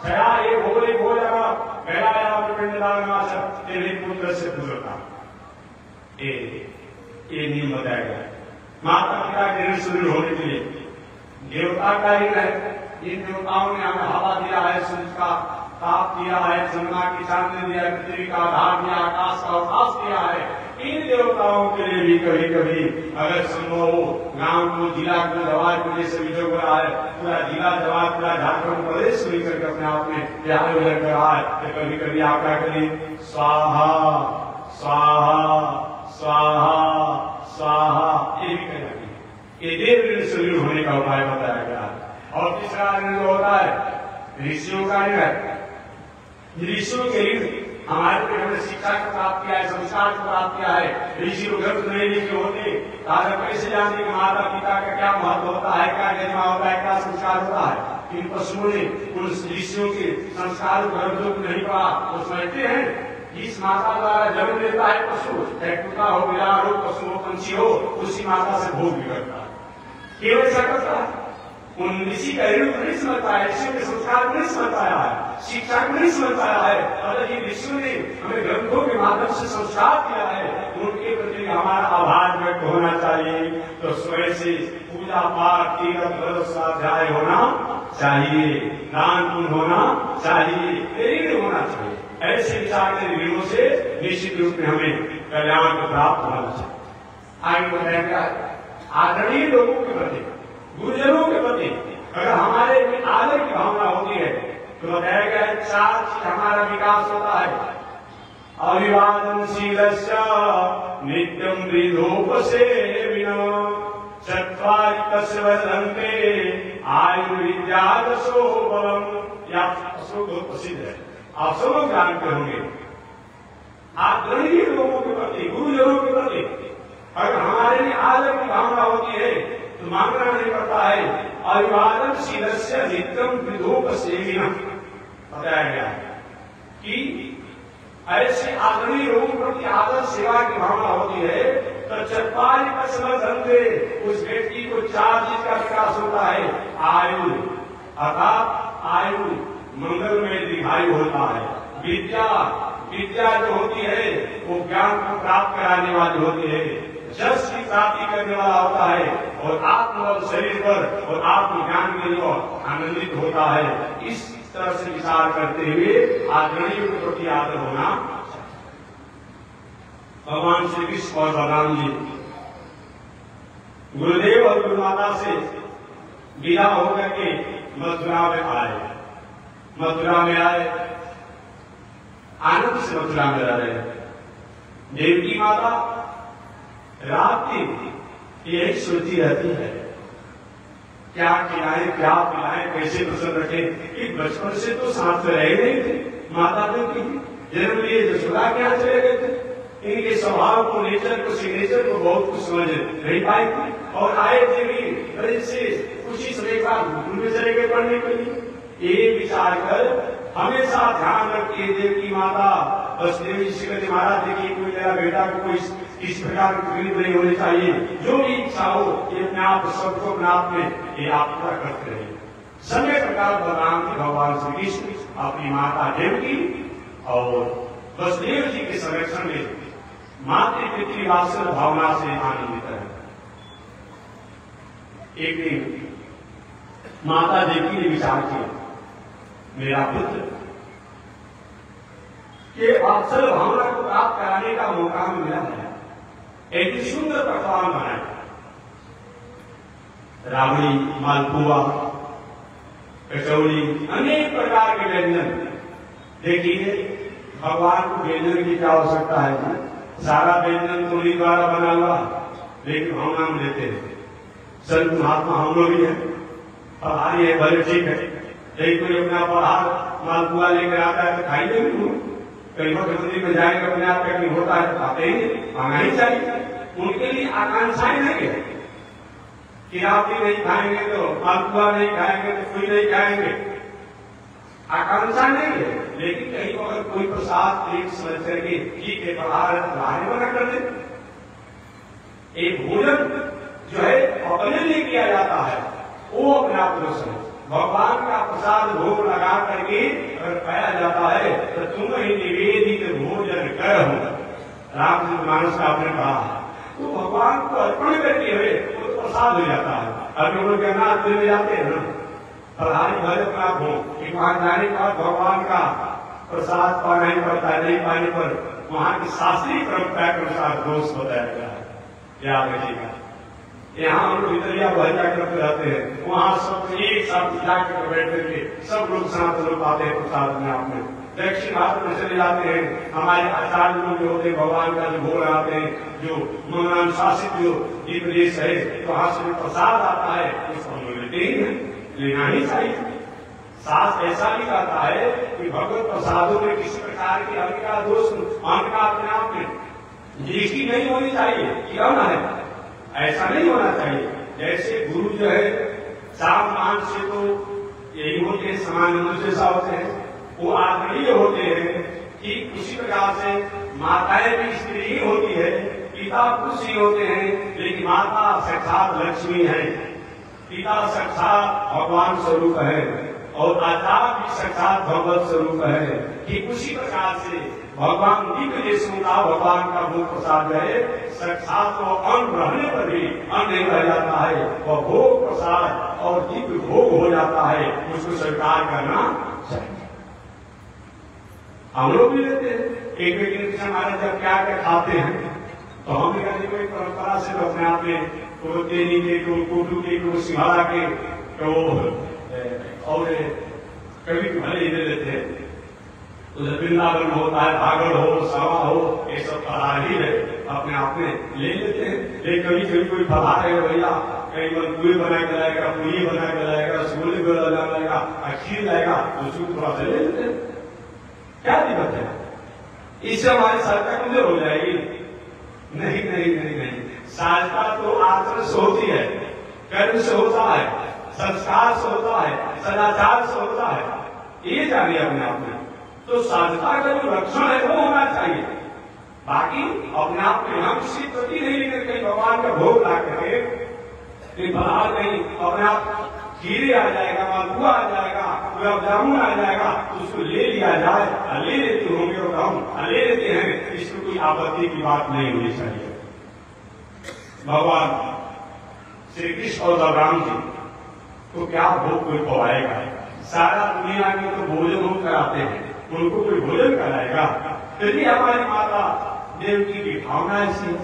छया ये भोले भोजन गया पिंडदान तेरे पुत्र से पुत्रता, ये नियम बताया गया। माता पिता के ऋण से ऋण होने के लिए देवता का ऋण है। इन देवताओं ने हमें हवा दिया है, सूर्य का ताप दिया है, चंद्रमा की चांदनी दिया है, पृथ्वी का आधार दिया, आकाश का अवकाश दिया है। इन देवताओं के लिए भी कभी कभी अगर संभव हो गांव को जिला को जवाब को जैसे विजय हो रहा है, पूरा जिला जवाब पूरा झारखंड प्रदेश मिलकर के अपने आप में प्यार उलट कर रहा है, तो कभी कभी आप क्या करिए स्वाहा स्वाहा स्वाहा स्वाहा, ये भी कहना चाहिए। ये देव ऋण से ऋण होने का उपाय बताया गया है। और तीसरा ऋण जो होता है ऋषियों का ऋण है। ऋषियों के ऋण हमारे पे हमने शिक्षा को प्राप्त किया है, संस्कार को प्राप्त किया है। ऋषि लोग ग्रंथ नहीं लिखे होते ताकि कैसे जानते कि माता पिता का क्या महत्व होता है, क्या गरिमा होता है, क्या संस्कार होता है। इन पशुओं ने उन ऋषियों के संस्कार ग्रंथों को नहीं पढ़ा, वो समझते हैं जिस माता द्वारा जन्म लेता है पशु, चाहे कुत्ता हो, बिलार हो, पशु हो, पंछी हो, उसी माता से भोग बिगड़ता है। केवल ऐसा करता है, उन ऋषि का ऋण नहीं समझ पाया, ऋषियों के संस्कार को नहीं समझ पाया है, शिक्षा को नहीं समझ पाया है। अगर ये ऋषियों ने हमें ग्रंथों के माध्यम से संस्कार दिया है, उनके प्रति हमारा आभार व्यक्त होना चाहिए। तो स्वयं से पूजा पाठ तीर्थ व्रत स्वाध्याय होना चाहिए, दान पुण्य होना चाहिए, ऋण होना चाहिए। ऐसे विचार के ऋणों से निश्चित रूप में हमें कल्याण को प्राप्त होना चाहिए। आगे बताया गया आदरणीय लोगों के प्रति, गुरुजनों के प्रति अगर हमारे में आदर की भावना होती है तो बताया गया है 4 चीज हमारा विकास होता है। अभिवादनशीलस्य नित्यं वृद्धोपसेविनः चत्वारि तस्य वर्धन्ते आयुर्विद्यादशो बलम्। यह श्लोक बहुत प्रसिद्ध है, आप सब लोग जानते होंगे। आदरणीय लोगों के प्रति, गुरुजनों के प्रति अगर हमारे लिए आदर की भावना होती है तो मांगना नहीं पड़ता है। अभिवादनशीलस्य नित्यं वृद्धोपसेविनः बताया गया है कि ऐसे आदरणीय लोगों के प्रति आदर सेवा की भावना होती है तो चत्वारि तस्य वर्धन्ते, उस व्यक्ति को 4 चीज का विकास होता है। आयु अर्थात आयु मंगलमय दीर्घायु होता है। विद्या, विद्या जो होती है वो ज्ञान को प्राप्त कराने वाली होती है, जस की प्राप्ति करने वाला होता है और आत्मबल शरीर पर और आत्मज्ञान के लिए आनंदित होता है। इस तरह से विचार करते हुए आदरणीय के प्रति आदर होना। भगवान श्री कृष्ण और बलराम जी गुरुदेव और गुरुमाता से विदा होकर के मथुरा में आए। मथुरा में आए, आनंद से मथुरा में रह रहे। देवकी माता रात दिन यही सोचती रहती है, क्या खिलाएं क्या पिलाएं, कैसे प्रसन्न रखें। कि बचपन से तो साथ में रह गए थे माता देवकी, जन्म लिए यशोदा के यहाँ चले गए थे। इनके स्वभाव को, नेचर को, सिग्नेचर को बहुत कुछ समझ नहीं पाए थे और आए थे भी ब्रज से कुछ ही समय बाद गुरुकुल में चले गए पढ़ने के लिए। ये विचार कर हमेशा ध्यान रखिए देवकी माता वसुदेव जी से कहते महाराज देखिए कोई मेरा बेटा को कोई इस प्रकार की तकलीफ नहीं होनी चाहिए, जो भी इच्छा हो ये अपने आप सबको अपने आप में ये आप पूरा करते रहिए। समय प्रकार बलराम जी भगवान श्री कृष्ण अपनी माता देवकी और वसुदेव जी के संरक्षण में मातृ पितृवात्सल भावना से आनंदित है। एक दिन माता देवकी ने विचार किया, मेरा पुत्र के वात्सल भावना को प्राप्त कराने का मौका मिला है, एक सुंदर पकवान बनाया। राबड़ी, मालपुआ, कचौड़ी, अनेक प्रकार के व्यंजन। देखिए भगवान को व्यंजन की क्या आवश्यकता है, सारा व्यंजन तो उन्हीं द्वारा बना हुआ, लेकिन हम नाम लेते हैं। संत महात्मा हम लोग ही है, पहाड़ी है भले ठीक है, लेकिन कोई अपना पहाड़ मालपुआ लेकर आता है तो खाएंगे भी। कहीं मंदिर में जाएंगे अपने आप कहीं होता है तो खाते ही, आना ही चाहिए। उनके लिए आकांक्षाएं नहीं है कि आप भी नहीं खाएंगे तो मालपुआ नहीं खाएंगे तो कोई नहीं खाएंगे, आकांक्षा नहीं है। लेकिन कहीं अगर कोई प्रसाद एक समझ करके ठीक है पहाड़ बना कर दे। एक भोजन जो है अपने लिए किया जाता है वो अपने आप को समझ। भगवान का प्रसाद भोग लगा करके अगर पाया जाता है तो तुम ही निवेदित भोजन कर रामचंद्र मानस का आपने कहा, तो भगवान को अर्पण करके हुए वो तो प्रसाद हो जाता है। अभी लोग अनाथ में जाते हैं ना, प्रधानी भले प्राप्त हो कि वहां जाने के बाद भगवान का प्रसाद पाना ही पड़ता है, नहीं पाने पर वहां की शास्त्रीय परंपरा के अनुसार दोष बताया गया है। याद रखिएगा, यहाँ हम लोग इतरिया भजा करते रहते हैं, वहां सब एक साथ जाकर बैठ करके सब लोग साथ लोग आते हैं प्रसाद में। आपने दक्षिण भारत में चले जाते हैं, हमारे आचार्य लोग जो होते हैं भगवान का जो भोग लगाते हैं, जो मंगलानुशासित जो ये प्रदेश है तो वहां से प्रसाद आता है, उसको हम लोग लेते ही हैं, लेना ही चाहिए। शास्त्र ऐसा भी कहता है कि भगवत प्रसादों में किसी प्रकार की अन्न का दोष, अन्न का अपने आप में दृष्टि नहीं होनी चाहिए, क्यों ना है, ऐसा नहीं होना चाहिए। जैसे गुरु जो है साम मान से तो यही होते हैं, समान मनुष्य जैसा होते हैं, वो आदरणीय होते हैं कि उसी प्रकार से माताएं भी स्त्री ही होती है, पिता पुरुष ही होते हैं, लेकिन माता साक्षात लक्ष्मी है, पिता साक्षात भगवान स्वरूप है और आचार्य भी साक्षात भगवत स्वरूप है। कि उसी प्रकार से भगवान दिव्य देशों का भगवान का भोग प्रसाद है, साक्षात वो अन्न रहने पर भी अन्न नहीं रह जाता है, वह भोग प्रसाद और दिव्य भोग हो जाता है, उसको स्वीकार करना चाहिए। हम लोग भी लेते हैं, एक व्यक्ति हमारे जब क्या क्या खाते हैं तो हम भी कोई परंपरा से तो अपने आप में तो तेरी के तो कोटू के तो सिंघाड़ा के तो और कभी भले ही ले लेते हैं। तो जब वृंदावन होता है, भागड़ हो, सवा हो, ये सब फलाहार ही है, अपने आप में ले लेते हैं। लेकिन कभी कभी कोई फलाहार है भैया, कहीं पूरी बना के लाएगा, पूरी बना के लाएगा, रसगुल्ले लाएगा, खीर लाएगा, उसको थोड़ा सा ले लेते हैं। क्या दिक्कत है, इससे हमारी सरकार कमजोर हो जाएगी? नहीं नहीं नहीं नहीं, साधना तो आचरण से होती है, कर्म से होता है, संस्कार से होता है, सदाचार से होता है, ये जानिए अपने आप में। तो साधना का जो लक्षण है वो होना चाहिए, बाकी अपने आप में हम किसी प्रति नहीं लेकर कहीं भगवान का भोग ला करके बाहर कहीं अपने आप खीरे आ जाएगा, मालपुआ आ जाएगा, गुलाब जामुन आ जाएगा, तो उसको ले लिया जाए, ले लेते होंगे और हम ले लेते हैं, इसमें कोई आपत्ति की बात नहीं होनी चाहिए। भगवान श्री कृष्ण और बलराम जी तो क्या भोग कोई पवाएगा? सारा दुनिया में तो भोजन हम कराते हैं, उनको कोई भोजन कराएगा? यदि हमारी माता देवकी की भावना ऐसी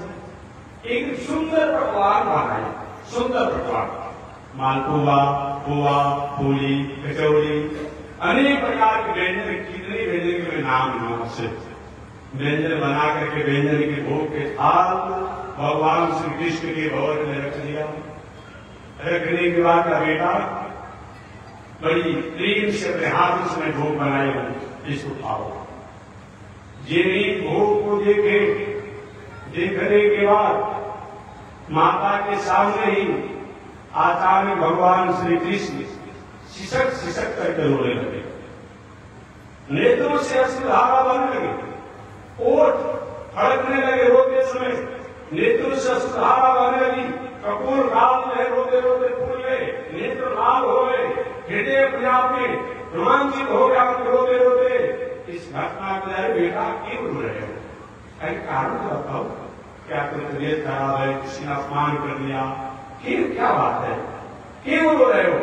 एक सुंदर पकवान बनाए, सुंदर पकवान, मालपुआ, पुआ, पूरी, कचौड़ी, अनेक प्रकार के व्यंजन, कितने व्यंजन के नाम लूं से व्यंजन बना करके व्यंजन के भोग के थाल भगवान श्री कृष्ण के भवन में रख दिया। रखने के बाद का बेटा बड़ी प्रेम से अपने हाथ उसमें भोग बनाए हो, इसको खाओ। जिन्हें भोग को देखे, देखने के बाद माता के सामने ही अचानक भगवान श्री कृष्ण सिसक सिसक करके रोने लगे, नेत्रों से अश्रुधारा बहने लगे, ओठ फड़कने लगे रोते समय, नेत्रों से अश्रुधारा बहने लगी, कपूर गाल में रोते रोते फूल गए, नेत्र लाल हो गए, हृदय अपने आप में रोमांचित हो गया रोते रोते। इस घटना को अरे बेटा क्यों रो रहे हो, कहीं कारण तो बताओ, क्या कोई तबीयत खराब है, किसी ने अपमान कर दिया, क्यों, क्या बात है, क्यों रो रहे हो?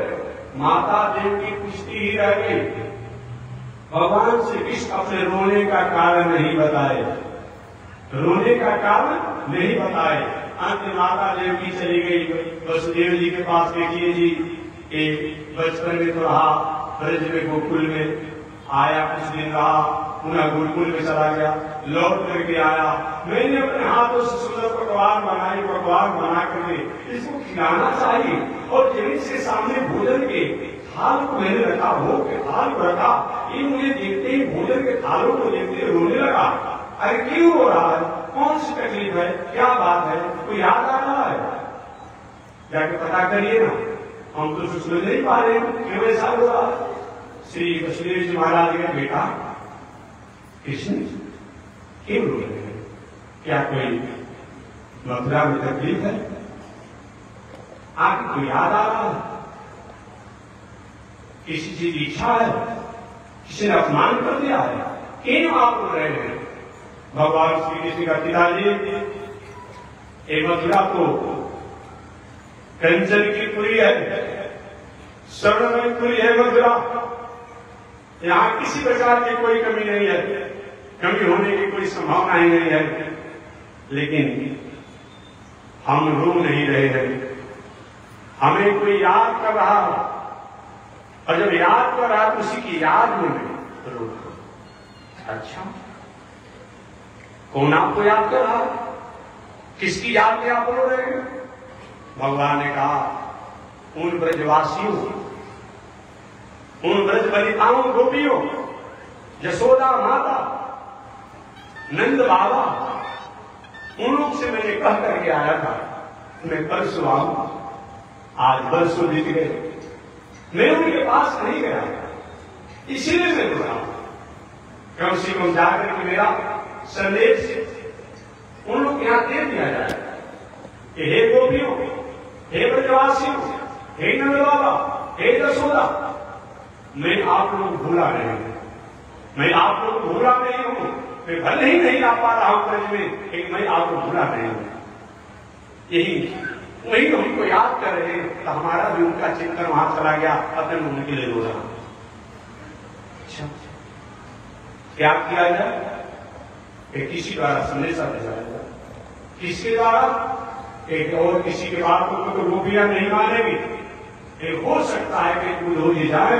माता देवी पूछती ही रह गई। भगवान श्री कृष्ण अपने रोने का कारण नहीं बताए, रोने का कारण नहीं बताए। अंत माता देवी चली गई वसुदेव जी के पास। देखिए जी, एक बचपन में तो रहा ब्रज में, गोकुल में आया, कुछ दिन रहा, पुनः गोकुल में चला गया, लौट करके आया। मैंने अपने हाथों से सुंदर पकवान बनाई, पकवान बना करके इसको खिलाना चाहिए, और जब इसके सामने भोजन के थाल को मैंने रखा, भोग के थाल को रखा, ये मुझे देखते ही भोजन के थालों को देखते रोने लगा। अरे क्यों रो रहा है, कौन सी तकलीफ है, क्या बात है, कोई याद आ रहा है? जाके पता करिए ना, हम तो सोच नहीं पा रहे क्यों ऐसा हो रहा है। श्री वसुदेव जी महाराज के बेटा कृष्ण क्यों रो रहे हैं, क्या कोई मथुरा में तकलीफ है, आपको याद आ रहा है, किसी चीज की इच्छा है, किसी ने अपमान कर दिया है, क्यों आप रो रहे हैं? भगवान श्री कृष्ण का पिताजी एक मथुरा को कंचन की पुरी है, स्वर्णमयी है मथुरा, यहाँ किसी प्रकार की कोई कमी नहीं है, कमी होने की कोई संभावना ही नहीं है। लेकिन हम रो नहीं रहे हैं, हमें कोई याद कर रहा है, और जब याद कर रहा है तो उसी की याद में रो। अच्छा, कौन आपको याद कर रहा है, किसकी याद में आप रो रहे हैं? भगवान ने कहा, उन ब्रजवासियों, उन ब्रज बलिताओं, गोपियों, यशोदा माता, नंद बाबा, उन लोग से मैंने कह करके आया था मैं परसों आऊं, आज बरसों बीत गए, मैं उनके पास नहीं गया, इसीलिए मैं रो रहा हूं। कम से कम जाकर के मेरा संदेश उन लोग यहां दे दिया जाए कि हे गोपियों, हे ब्रजवासियों, हे नंद बाबा, हे यशोदा, मैं आप लोग भूला नहीं हूं, मैं आप लोग भूला नहीं हूं, मैं भले ही नहीं आ पा रहा हूं ब्रज में, लेकिन मैं आपको भूला नहीं हूं। यही वही तो हमको याद कर रहे हैं, तो हमारा भी उनका चिंतन वहां चला गया, अपने उनके लिए रो रहा। अच्छा, क्या किया जाए? किसी द्वारा संदेशा भेजा जाए, किसके द्वारा? एक और किसी के बात को तो गोपियां नहीं मानेगी, एक हो सकता है कि उद्धव जी जाए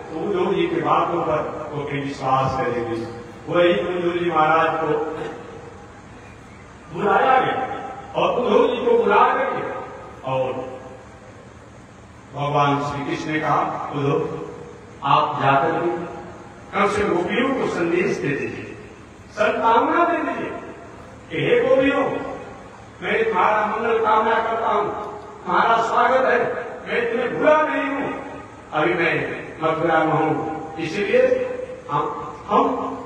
तो उद्धव जी के बातों पर वो विश्वास करेगी। वही उद्धव जी महाराज को बुलाया गया, और उद्धव जी को बुला करके और भगवान श्री कृष्ण ने कहा, उद्धव आप जाकर के कम से गोपियों को संदेश दे दीजिए, सद्कामना दे दीजिए कि हे गोपियों, मैं तुम्हारा मंगल कामना करता हूं, तुम्हारा स्वागत है, मैं तुम्हें भूला नहीं हूं, अभी मैं मथुरा में हूं, इसीलिए हम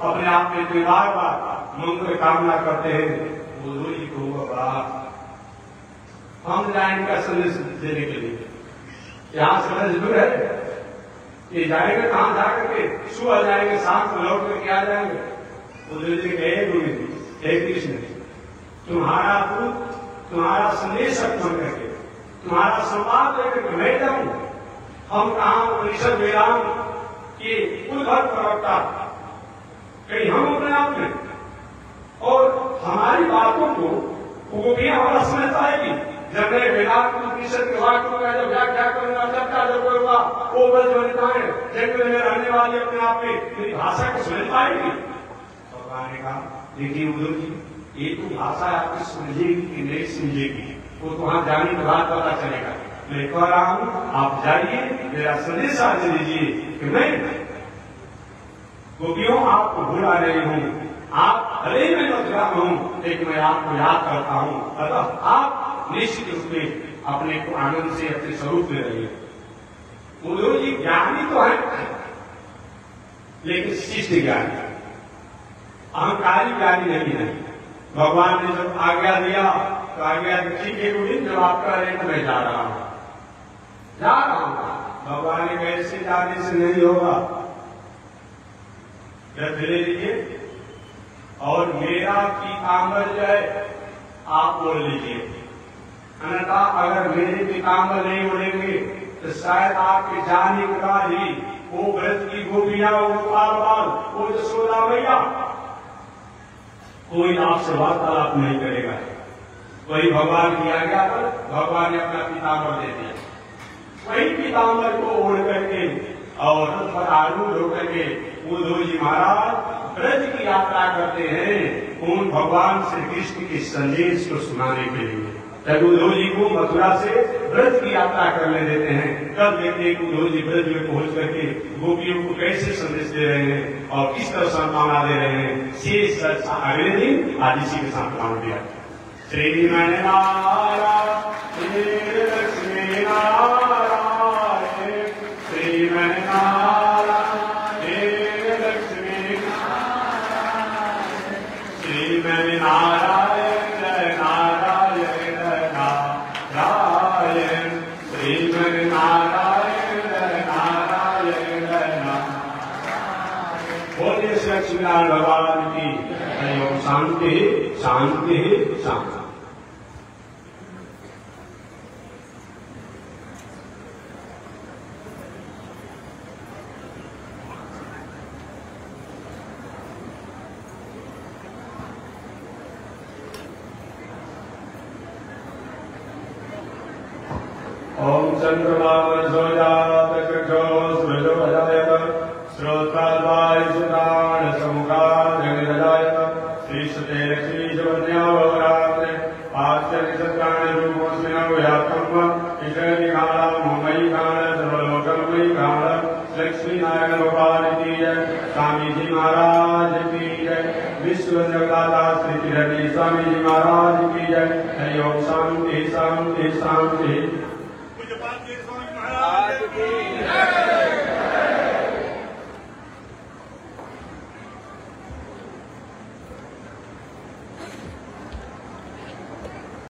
अपने आप में बार बार मंगल कामना करते हैं। उद्धव जी को बड़ा हम जाएंगे का संदेश देने के लिए, यहां से बस दूर है, ये जाएंगे कहां जाकर के, सुबह जाएंगे, शाम को लौट करके आ जाएंगे। उद्धव जी कहे, गोविंद, हे कृष्ण, तुम्हारा दूत, तुम्हारा संदेश अर्पण करके, तुम्हारा संवाद लेकर मैं जाऊं, हम कहा उपनिषद वेदांत ये उद्धव प्रवक्ता, कहीं हम अपने आप में और हमारी बातों को वो भी हमारा समझ पाएगी। जब मैं वेदांत उपनिषद के वाक्यों का जब व्याख्या करूंगा, चर्चा जब करूंगा, वो ब्रज वनिताएं जंगल में रहने वाली अपने आप में मेरी भाषा को समझ पाएगी। भगवान ने कहा देखिए उद्धव जी, ये तो भाषा आपकी समझेगी कि नहीं समझेगी वो तो वहां जाने के बाद पता चलेगा। मैं कह रहा हूं आप जाइए, मेरा संदेश आज दीजिए कि मैं गोपियों आपको भुला रही हूं, आप भले मैं मथुरा में हूं लेकिन मैं आपको याद करता हूं, अतः आप निश्चित रूप में अपने को आनंद से अपने स्वरूप में रहिए। उद्धव जी ज्ञानी तो है लेकिन शिष्ट ज्ञानी, अहंकारी ज्ञानी नहीं है। भगवान ने जब आज्ञा दिया तो आज्ञा ठीक है गोविंद, जब आप कह रहे हैं तो मैं जा रहा हूं। भगवान ने कैसे जाने से नहीं होगा, धीरे लीजिए और मेरा पीताम्बर जो है आप बोल लीजिए, अन्यथा अगर मेरे पीताम्बर नहीं बोलेंगे तो शायद आपके जाने के बाद ही वो व्रत की गोपियां, वो बाल, वो यशोदा मैया, कोई आपसे वार्तालाप नहीं करेगा। वही भगवान की आज्ञा पर भगवान ने अपना पीताम्बर दे दिया। वही पीताम्बर को ओढ़ करके और रथ पर आरूढ़ होकर के उद्धव जी महाराज ब्रज की यात्रा करते हैं उन भगवान श्री कृष्ण के संदेश को सुनाने के लिए। तब उद्धव जी को मथुरा से ब्रज की यात्रा करने देते हैं। तब देखते हैं कि उद्धव जी ब्रज में पहुंच करके गोपियों को कैसे संदेश दे रहे हैं और किस तरह सांत्वना दे रहे हैं। शेष अगले दिन आज इसी के सांत्वना दिया। श्रीमन नारायण लक्ष्मी नारायण, श्रीमन नारायण लक्ष्मी नारायण, श्रीमन नारायण नारायण नारायण, श्रीमन नारायण नारायण नारायण। बोलिए श्री लक्ष्मीनारायण भगवान की हरिओम। शांति शांति शांति। ओम चंद्रमावसोजात चक्षो स्मृजो अजायत, श्रोत्राद्वाय सुदान समुखा जगदजायत, श्रीशते लक्ष्मीशवन्यावरात्रे आश्चर्य सत्राणि रूपोऽस्मिन् व्याप्तम् ईश्वरीकाला मोमयी काल सर्वलोकमयी काल। लक्ष्मी नारायण भगवान की जय, स्वामी जी महाराज की जय, विश्व जगदाता श्री किरणी स्वामी जी महाराज की जय। हरि ओम। शांति शांति शांति। पूज्य पाद जी स्वामी महाराज की जय।